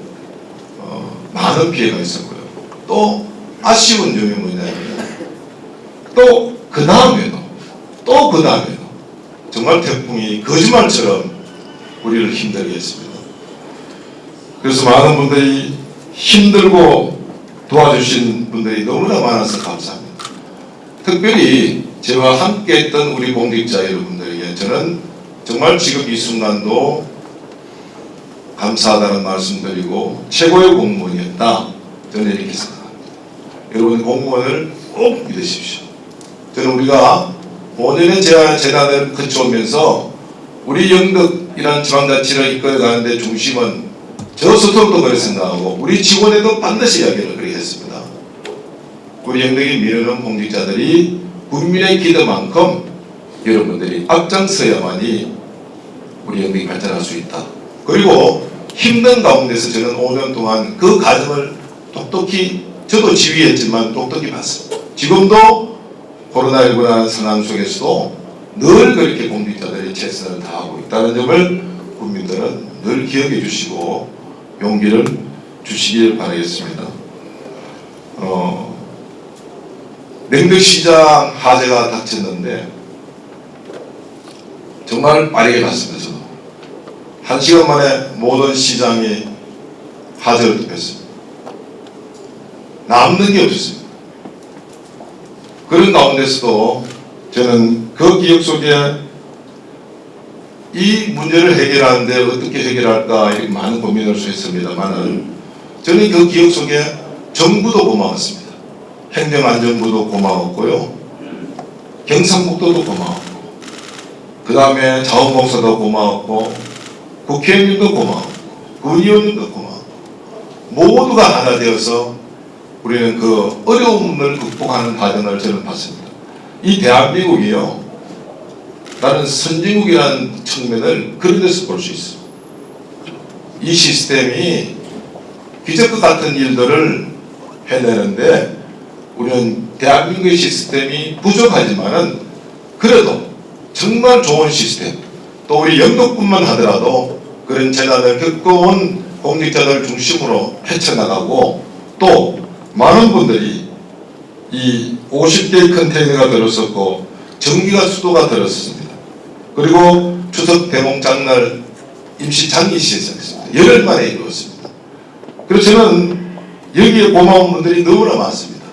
많은 피해가 있었고요. 또 아쉬운 점이 뭐냐면 또 그 다음에도 정말 태풍이 거짓말처럼 우리를 힘들게 했습니다. 그래서 많은 분들이 힘들고 도와주신 분들이 너무나 많아서 감사합니다. 특별히 저와 함께 했던 우리 공직자 여러분들에게 저는 정말 지금 이 순간도 감사하다는 말씀드리고 최고의 공무원이었다. 저는 이렇게 생각합니다. 여러분 공무원을 꼭 믿으십시오. 저는 우리가 5년의 재난을 거쳐오면서 우리 영덕이라는 지방자치를 이끌어가는데 중심은 저 스스로도 그렇게 생각하고 우리 직원에도 반드시 이야기를 그렇게 했습니다. 우리 영덕의 미래는 공직자들이 국민의 기대만큼 여러분들이 앞장서야만이 우리 영덕이 발전할 수 있다. 그리고 힘든 가운데서 저는 5년 동안 그 과정을 똑똑히 저도 지휘했지만 똑똑히 봤습니다. 지금도 코로나19라는 상황 속에서도 늘 그렇게 공직자들이 최선을 다하고 있다는 점을 국민들은 늘 기억해 주시고 용기를 주시길 바라겠습니다. 냉덕시장 화재가 닥쳤는데 정말 빠르게 갔습니다. 저도 1시간 만에 모든 시장이 화재를 덮였습니다. 남는 게 없었습니다. 그런 가운데서도 저는 그 기억 속에 이 문제를 해결하는데 어떻게 해결할까 이렇게 많은 고민을 했습니다만은 저는 그 기억 속에 정부도 고마웠습니다. 행정안전부도 고마웠고요. 경상북도도 고마웠고 그 다음에 자원봉사도 고마웠고 국회의원님도 고마웠고 의원님도 고마웠고 모두가 하나 되어서 우리는 그 어려움을 극복하는 과정을 저는 봤습니다. 이 대한민국이요, 나는 선진국이라는 측면을 그런 데서 볼 수 있습니다. 이 시스템이 기적과 같은 일들을 해내는데 우리는 대한민국의 시스템이 부족하지만은 그래도 정말 좋은 시스템, 또 우리 영덕뿐만 하더라도 그런 재난을 겪어온 공직자들 중심으로 헤쳐나가고 또 많은 분들이 이 50개의 컨테이너가 들었었고 전기가 수도가 들었습니다. 그리고 추석 대목장날 임시 장기 시설했습니다. 열흘 만에 이루었습니다. 그래서 저는 여기에 고마운 분들이 너무나 많습니다.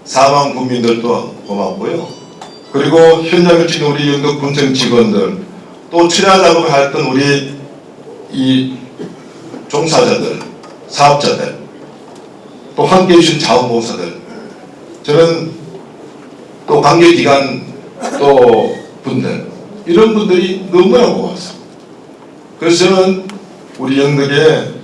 사망 국민들도 고맙고요. 그리고 현장을 치는 우리 영덕군청 직원들, 또 출야 작업을 했던 우리 이 종사자들, 사업자들, 또 함께 해주신 자원봉사들, 저는 또 관계기관 또 분들, 이런 분들이 너무나 고맙습니다. 그래서 저는 우리 영덕에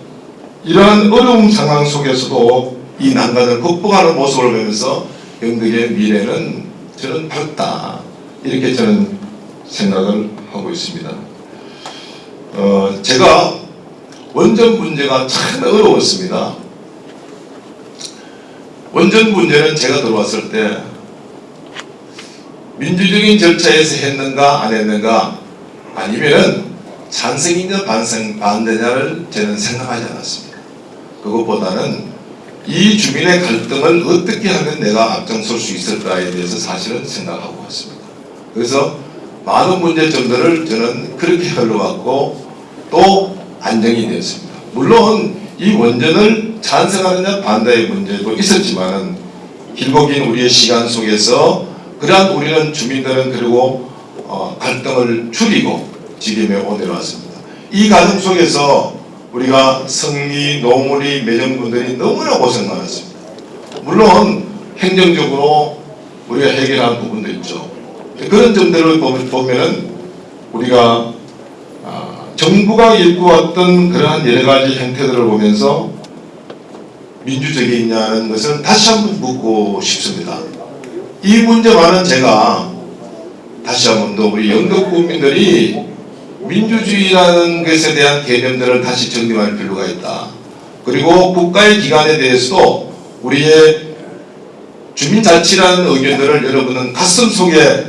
이러한 어려운 상황 속에서도 이 난관을 극복하는 모습을 보면서 영덕의 미래는 저는 밝다, 이렇게 저는 생각을 하고 있습니다. 제가 원전 문제가 참 어려웠습니다. 원전 문제는 제가 들어왔을 때 민주적인 절차에서 했는가 안 했는가, 아니면은 찬성이냐 반대냐를 저는 생각하지 않았습니다. 그것보다는 이 주민의 갈등을 어떻게 하면 내가 앞장설 수 있을까에 대해서 사실은 생각하고 왔습니다. 그래서 많은 문제점들을 저는 그렇게 흘러갔고 또 안정이 되었습니다. 물론 이 원전을 찬성하느냐 반대의 문제도 있었지만은 길고 긴 우리의 시간 속에서 그러한 우리는 주민들은 그리고 갈등을 줄이고 지금에 오내려왔습니다. 이 과정 속에서 우리가 성리, 노무리, 매정분들이 너무나 고생 많았습니다. 물론 행정적으로 우리가 해결한 부분도 있죠. 그런 점들을 보면은 우리가 정부가 일구었던 그러한 여러 가지 행태들을 보면서 민주적이냐는 것을 다시 한번 묻고 싶습니다. 이 문제만은 제가 다시 한번 더 우리 영덕 국민들이 민주주의라는 것에 대한 개념들을 다시 정립할 필요가 있다. 그리고 국가의 기관에 대해서도 우리의 주민자치라는 의견들을 여러분은 가슴 속에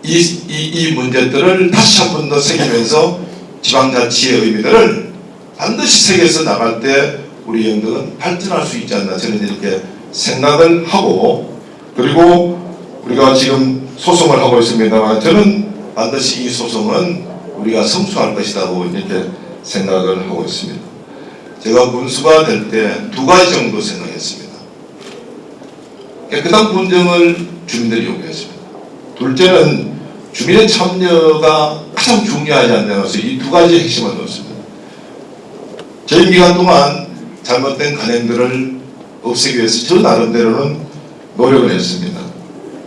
이 문제들을 다시 한 번 더 새기면서 지방자치의 의미들을 반드시 새겨서 나갈 때 우리 영덕은 발전할 수 있지 않나, 저는 이렇게 생각을 하고, 그리고 우리가 지금 소송을 하고 있습니다만 저는 반드시 이 소송은 우리가 성수할 것이라고 이렇게 생각을 하고 있습니다. 제가 군수가 될 때 두 가지 정도 생각했습니다. 깨끗한 분쟁을 주민들이 요구했습니다. 둘째는 주민의 참여가 가장 중요하지 않나 해서 이 두 가지 핵심을 넣었습니다. 재임 기간 동안 잘못된 관행들을 없애기 위해서 저 나름대로는 노력을 했습니다.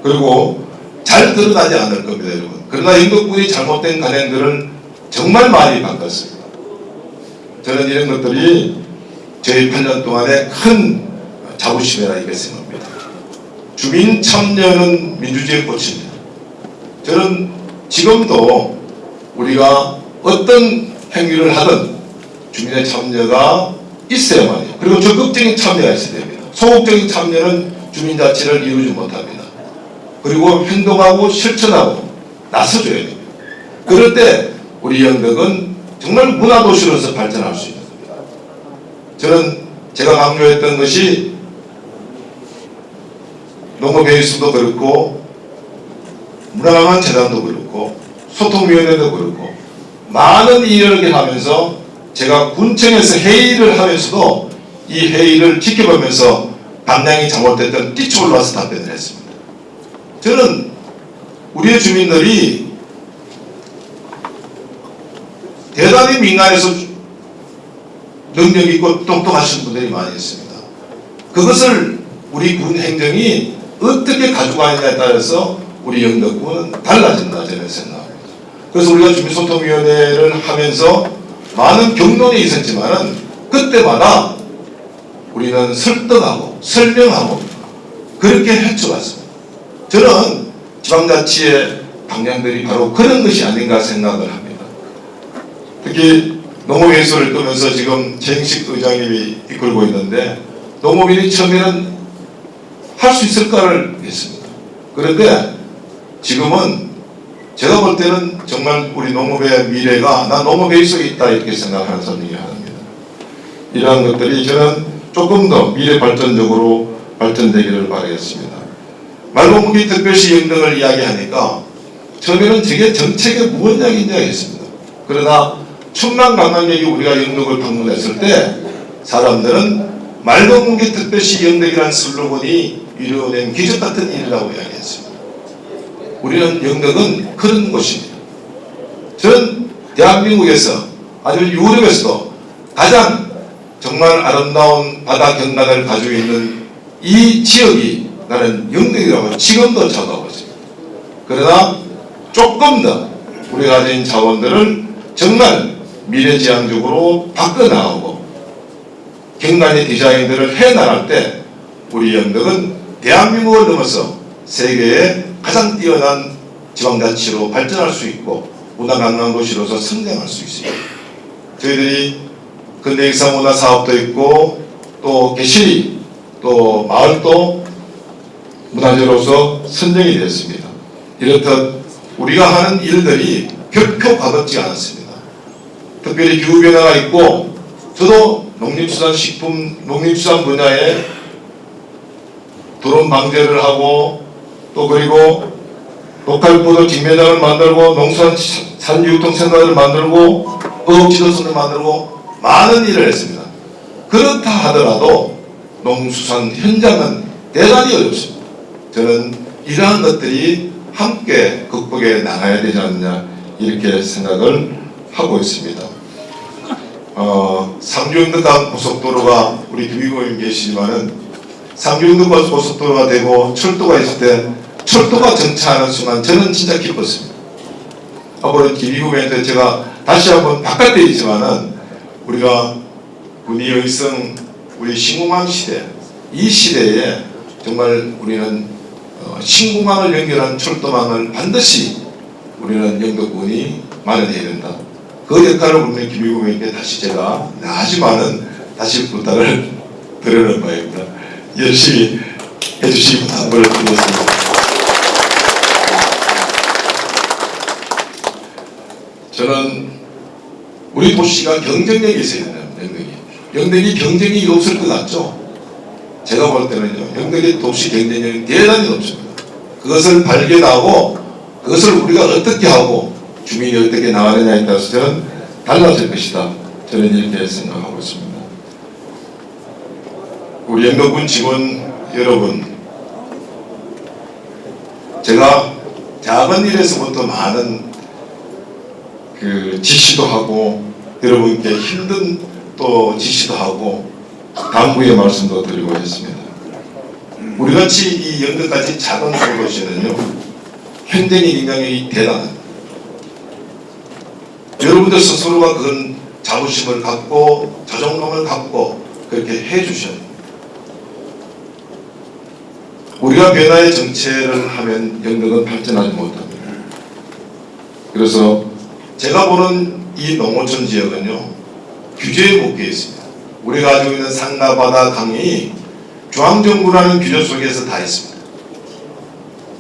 그리고 잘 드러나지 않을 겁니다, 여러분. 그러나 영덕군이 잘못된 관행들을 정말 많이 바꿨습니다. 저는 이런 것들이 저희 8년 동안의 큰 자부심이라 이렇게 생각합니다. 주민 참여는 민주주의의 꽃입니다. 저는 지금도 우리가 어떤 행위를 하든 주민의 참여가 있어야만요. 그리고 적극적인 참여가 있어야 됩니다. 소극적인 참여는 주민자치를 이루지 못합니다. 그리고 행동하고 실천하고 나서줘야 됩니다. 그럴 때 우리 영덕은 정말 문화도시로서 발전할 수 있는 겁니다. 저는 제가 강조했던 것이 농업회의소도 그렇고 문화관광 재단도 그렇고 소통위원회도 그렇고 많은 일을 하면서 제가 군청에서 회의를 하면서도 이 회의를 지켜보면서 방향이 잘못됐던 뛰쳐올라서 답변을 했습니다. 저는 우리의 주민들이 대단히 민간에서 능력 있고 똑똑하신 분들이 많이 있습니다. 그것을 우리 군 행정이 어떻게 가져가느냐에 따라서 우리 영덕군은 달라진다 저는 생각합니다. 그래서 우리가 주민소통위원회를 하면서 많은 경론이 있었지만은 그때마다 우리는 설득하고 설명하고 그렇게 헤쳐갔습니다. 저는 지방자치의 방향들이 바로 그런 것이 아닌가 생각을 합니다. 특히 농업회의소를 끄면서 지금 최영식 의장님이 이끌고 있는데 농업인이 처음에는 할 수 있을까를 했습니다. 그런데 지금은 제가 볼 때는 정말 우리 농업의 미래가 나 농업회의소에 있다 이렇게 생각하는 사람이 합니다. 이러한 것들이 저는 조금 더 미래 발전적으로 발전되기를 바라겠습니다. 말공무기 특별시 영덕을 이야기하니까 처음에는 저게 정책의 무슨 이야기인지 알겠습니다. 그러나 천만 관광객이 우리가 영덕을 방문했을 때 사람들은 말공무기 특별시 영덕이라는 슬로건이 이루어낸 기적 같은 일이라고 이야기했습니다. 우리는 영덕은 그런 곳입니다. 저는 대한민국에서 아니면 유럽에서도 가장 정말 아름다운 바다 경관을 가지고 있는 이 지역이 나는 영덕이라고 지금도 자각하고 있습니다. 그러나 조금 더 우리가 가진 자원들을 정말 미래지향적으로 바꿔나가고 경관의 디자인들을 해나갈 때 우리 영덕은 대한민국을 넘어서 세계의 가장 뛰어난 지방자치로 발전할 수 있고 문화관광도시로서 성장할 수 있습니다. 저희들이 근대익사 문화사업도 있고 또 개실이 또 마을도 문화재로서 선정이 되었습니다. 이렇듯 우리가 하는 일들이 별표 가볍지 않았습니다. 특별히 기후변화가 있고 저도 농림수산 분야에 드론 방제를 하고 또 그리고 로컬푸드 직매장을 만들고 농수산 산유통센터를 만들고 어업지도선을 만들고 많은 일을 했습니다. 그렇다 하더라도 농수산 현장은 대단히 어렵습니다. 저는 이러한 것들이 함께 극복해 나가야 되지 않느냐 이렇게 생각을 하고 있습니다. 상주영덕간 고속도로가 우리 김의고님 계시지만은 상주영덕간 고속도로가 되고 철도가 있을 때 철도가 정차하는 순간 저는 진짜 기뻤습니다. 앞으로 김의고님한테 제가 다시 한번 바깥에 있지만은 우리가 군의의성 우리 신공항 시대 이 시대에 정말 우리는 신공항을 연결한 철도망을 반드시 우리는 영덕군이 마련해야 된다. 그 역할을 우리 김의국에게 다시 제가 하지만은 다시 부탁을 드리는 바입니다. 열심히 해주시기 부탁을 드리겠습니다. 저는 우리 도시가 경쟁력이 있어야 됩니다. 영덕이 경쟁이 없을 것 같죠? 제가 볼 때는요, 영덕의 도시 경쟁력이 대단히 높습니다. 그것을 발견하고 그것을 우리가 어떻게 하고 주민이 어떻게 나가느냐에 따라서 저는 달라질 것이다. 저는 이렇게 생각하고 있습니다. 우리 영덕군 직원 여러분, 제가 작은 일에서부터 많은 지시도 하고 여러분께 힘든 또 지시도 하고 당부의 말씀도 드리고 했습니다. 우리같이 이 영덕까지 작은 도시는요, 현장의 굉장히 대단합니다. 여러분들 스스로가 그런 자부심을 갖고 자존감을 갖고 그렇게 해주셔야 됩니다. 우리가 변화의 정체를 하면 영덕은 발전하지 못합니다. 그래서 제가 보는 이 농어촌 지역은요, 규제에 묶여 있습니다. 우리가 가지고 있는 산과 바다, 강이 중앙정부라는 규제 속에서 다 있습니다.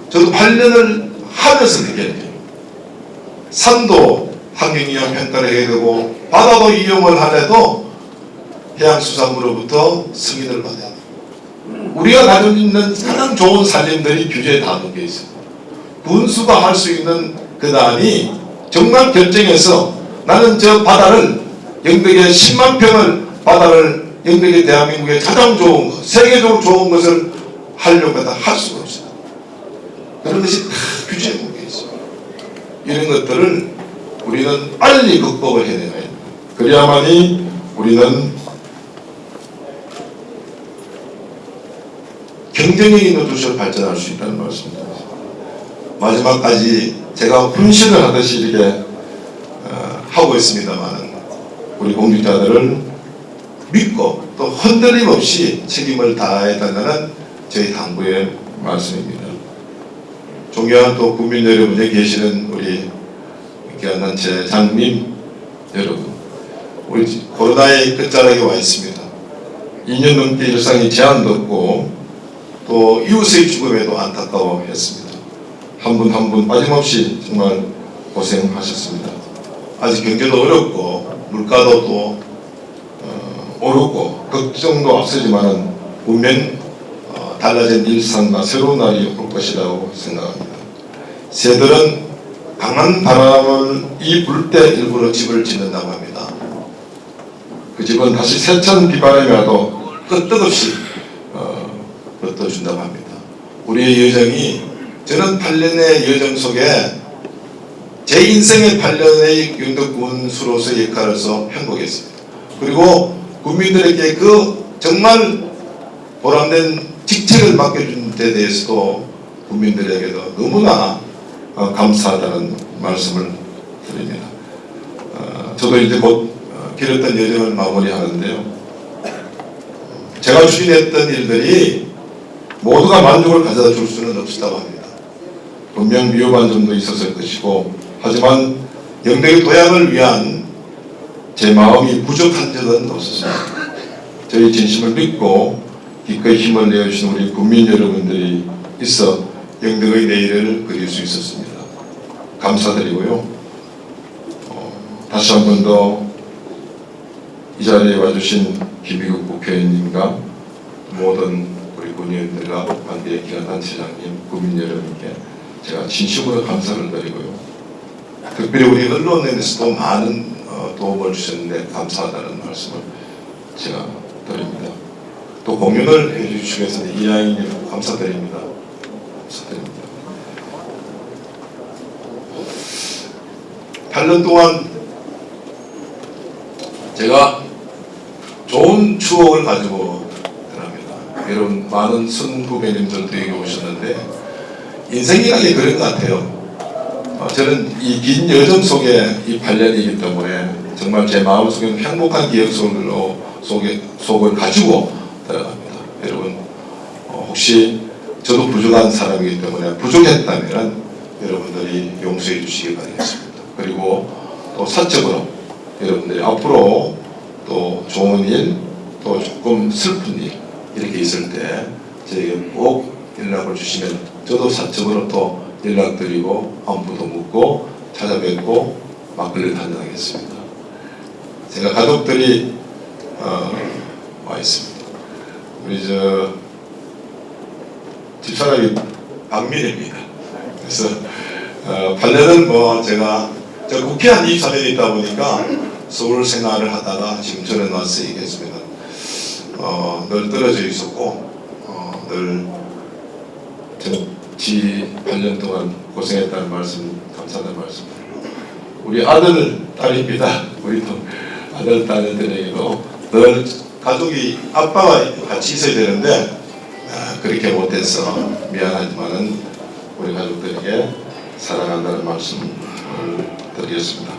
저도 8년을 하면서 느꼈네요. 산도 환경영향 평가를 해야 되고 바다도 이용을 하려도 해양수산부로부터 승인을 받아야 돼요. 우리가 가지고 있는 가장 좋은 산림들이 규제에 다 묶여 있어요. 군수가 할 수 있는 그 단이 정말 결정해서 나는 저 바다를 영덕의 10만 평을 바다를 영덕의 대한민국의 가장 좋은 것, 세계적으로 좋은 것을 하려고 해도 할 수가 없어요. 그런 것이 다 규제에 묶여 있어요. 이런 것들을 우리는 빨리 극복을 해내야 해요. 그래야만이 우리는 경쟁력 있는 도시로 발전할 수 있다는 말씀입니다. 마지막까지 제가 훈신을 하듯이 이렇게 하고 있습니다만 우리 공직자들을 믿고 또 흔들림 없이 책임을 다해야 된다는 저희 당부의 말씀입니다. 존경하는 또 국민 여러분에 계시는 우리 기관단체 장님 여러분, 우리 코로나의 끝자락에 와 있습니다. 2년 넘게 일상이 제한됐고 또 이웃의 죽음에도 안타까워했습니다. 한 분 한 분 빠짐없이 정말 고생하셨습니다. 아직 경제도 어렵고 물가도 또 어렵고 걱정도 앞서지만은 분명 달라진 일상과 새로운 날이 올 것이라고 생각합니다. 새들은 강한 바람을 이 불 때 일부러 집을 짓는다고 합니다. 그 집은 다시 세찬 비바람이 와도 끄떡없이 얻어준다고 합니다. 우리의 여정이 저는 8년의 여정 속에 제 인생의 8년의 영덕군수로서의 역할에서 행복했습니다. 그리고 국민들에게 그 정말 보람된 직책을 맡겨준 데 대해서도 국민들에게도 너무나 감사하다는 말씀을 드립니다. 저도 이제 곧 길었던 여정을 마무리하는데요. 제가 추진했던 일들이 모두가 만족을 가져다 줄 수는 없었다고 합니다. 분명 위험한 점도 있었을 것이고 하지만 영덕의 도약을 위한 제 마음이 부족한 적은 없었습니다. 저희 진심을 믿고 기꺼이 힘을 내어주신 우리 국민 여러분들이 있어 영덕의 내일을 그릴 수 있었습니다. 감사드리고요. 다시 한 번 더 이 자리에 와주신 김희국 국회의원님과 모든 우리 군의원들과 반대 기관단체장님, 국민 여러분께 제가 진심으로 감사를 드리고요. 특별히 우리 언론에서도 많은 도움을 주셨는데 감사하다는 말씀을 제가 드립니다. 또 공연을 해주시기 위해서 이하인님 감사드립니다. 감사드립니다. 8년 동안 제가 좋은 추억을 가지고 들어갑니다. 여러분 많은 선후배님들도 여기 오셨는데 인생이라는 게 그런 것 같아요. 저는 이 긴 여정 속에 이 8년이기 때문에 정말 제 마음속에는 행복한 기억 속을 가지고 들어갑니다. 여러분 혹시 저도 부족한 사람이기 때문에 부족했다면 여러분들이 용서해 주시기 바라겠습니다. 그리고 또 사적으로 여러분들이 앞으로 또 좋은 일, 또 조금 슬픈 일 이렇게 있을 때 저에게 꼭 연락을 주시면 저도 사적으로 또 연락드리고 안부도 묻고 찾아뵙고 막걸리를 한잔하겠습니다. 제가 가족들이 와 있습니다. 우리 집사람이 박민혜입니다. 그래서 8년은 뭐 제가 국회 한 23년 있다 보니까 서울 생활을 하다가 지금 전에 와서 얘기했습니다. 늘 떨어져 있었고 늘 정치 8년 동안 고생했다는 말씀, 감사하다는 말씀. 우리 아들, 딸입니다. 우리 또 아들, 딸들에게도 늘 가족이 아빠가 같이 있어야 되는데 그렇게 못해서 미안하지만은 우리 가족들에게 사랑한다는 말씀을 드리겠습니다.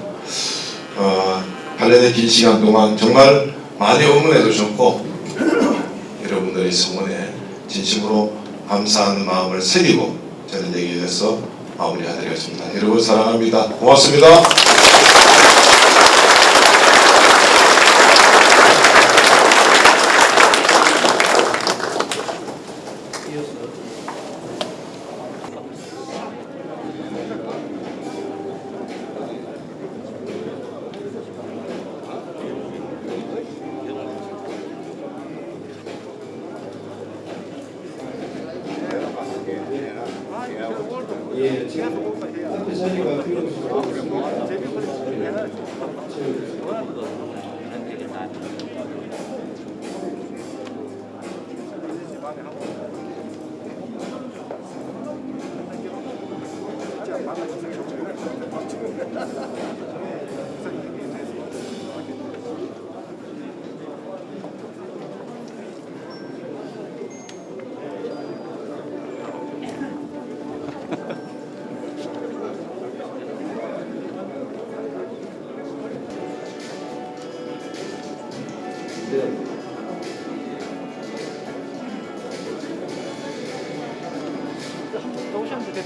8년의 긴 시간 동안 정말 많이 응원해 주셨고 여러분들의 성원에 진심으로 감사하는 마음을 새기고 저는 여기에서 마무리하도록하겠습니다. 여러분 사랑합니다. 고맙습니다.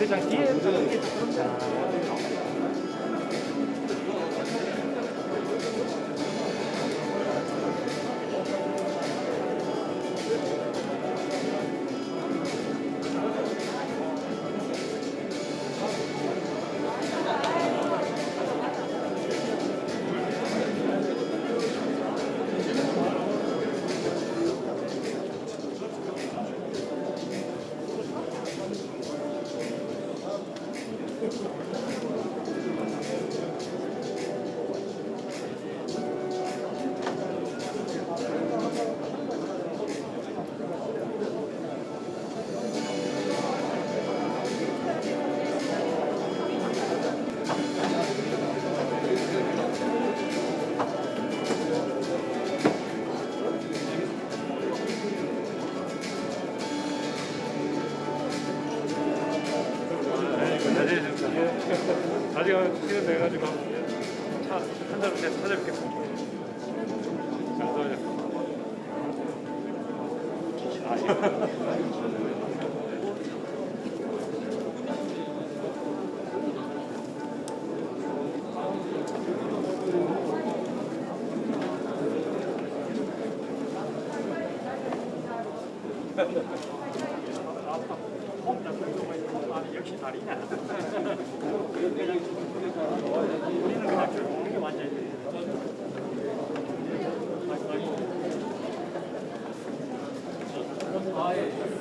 대장 뒤에 나중에 시간 내가지고 한 달을 찾아뵙겠습니다. 감사합니다. 역시 다르냐. 우리는 그냥 조용히 게 완전히. 아, 예.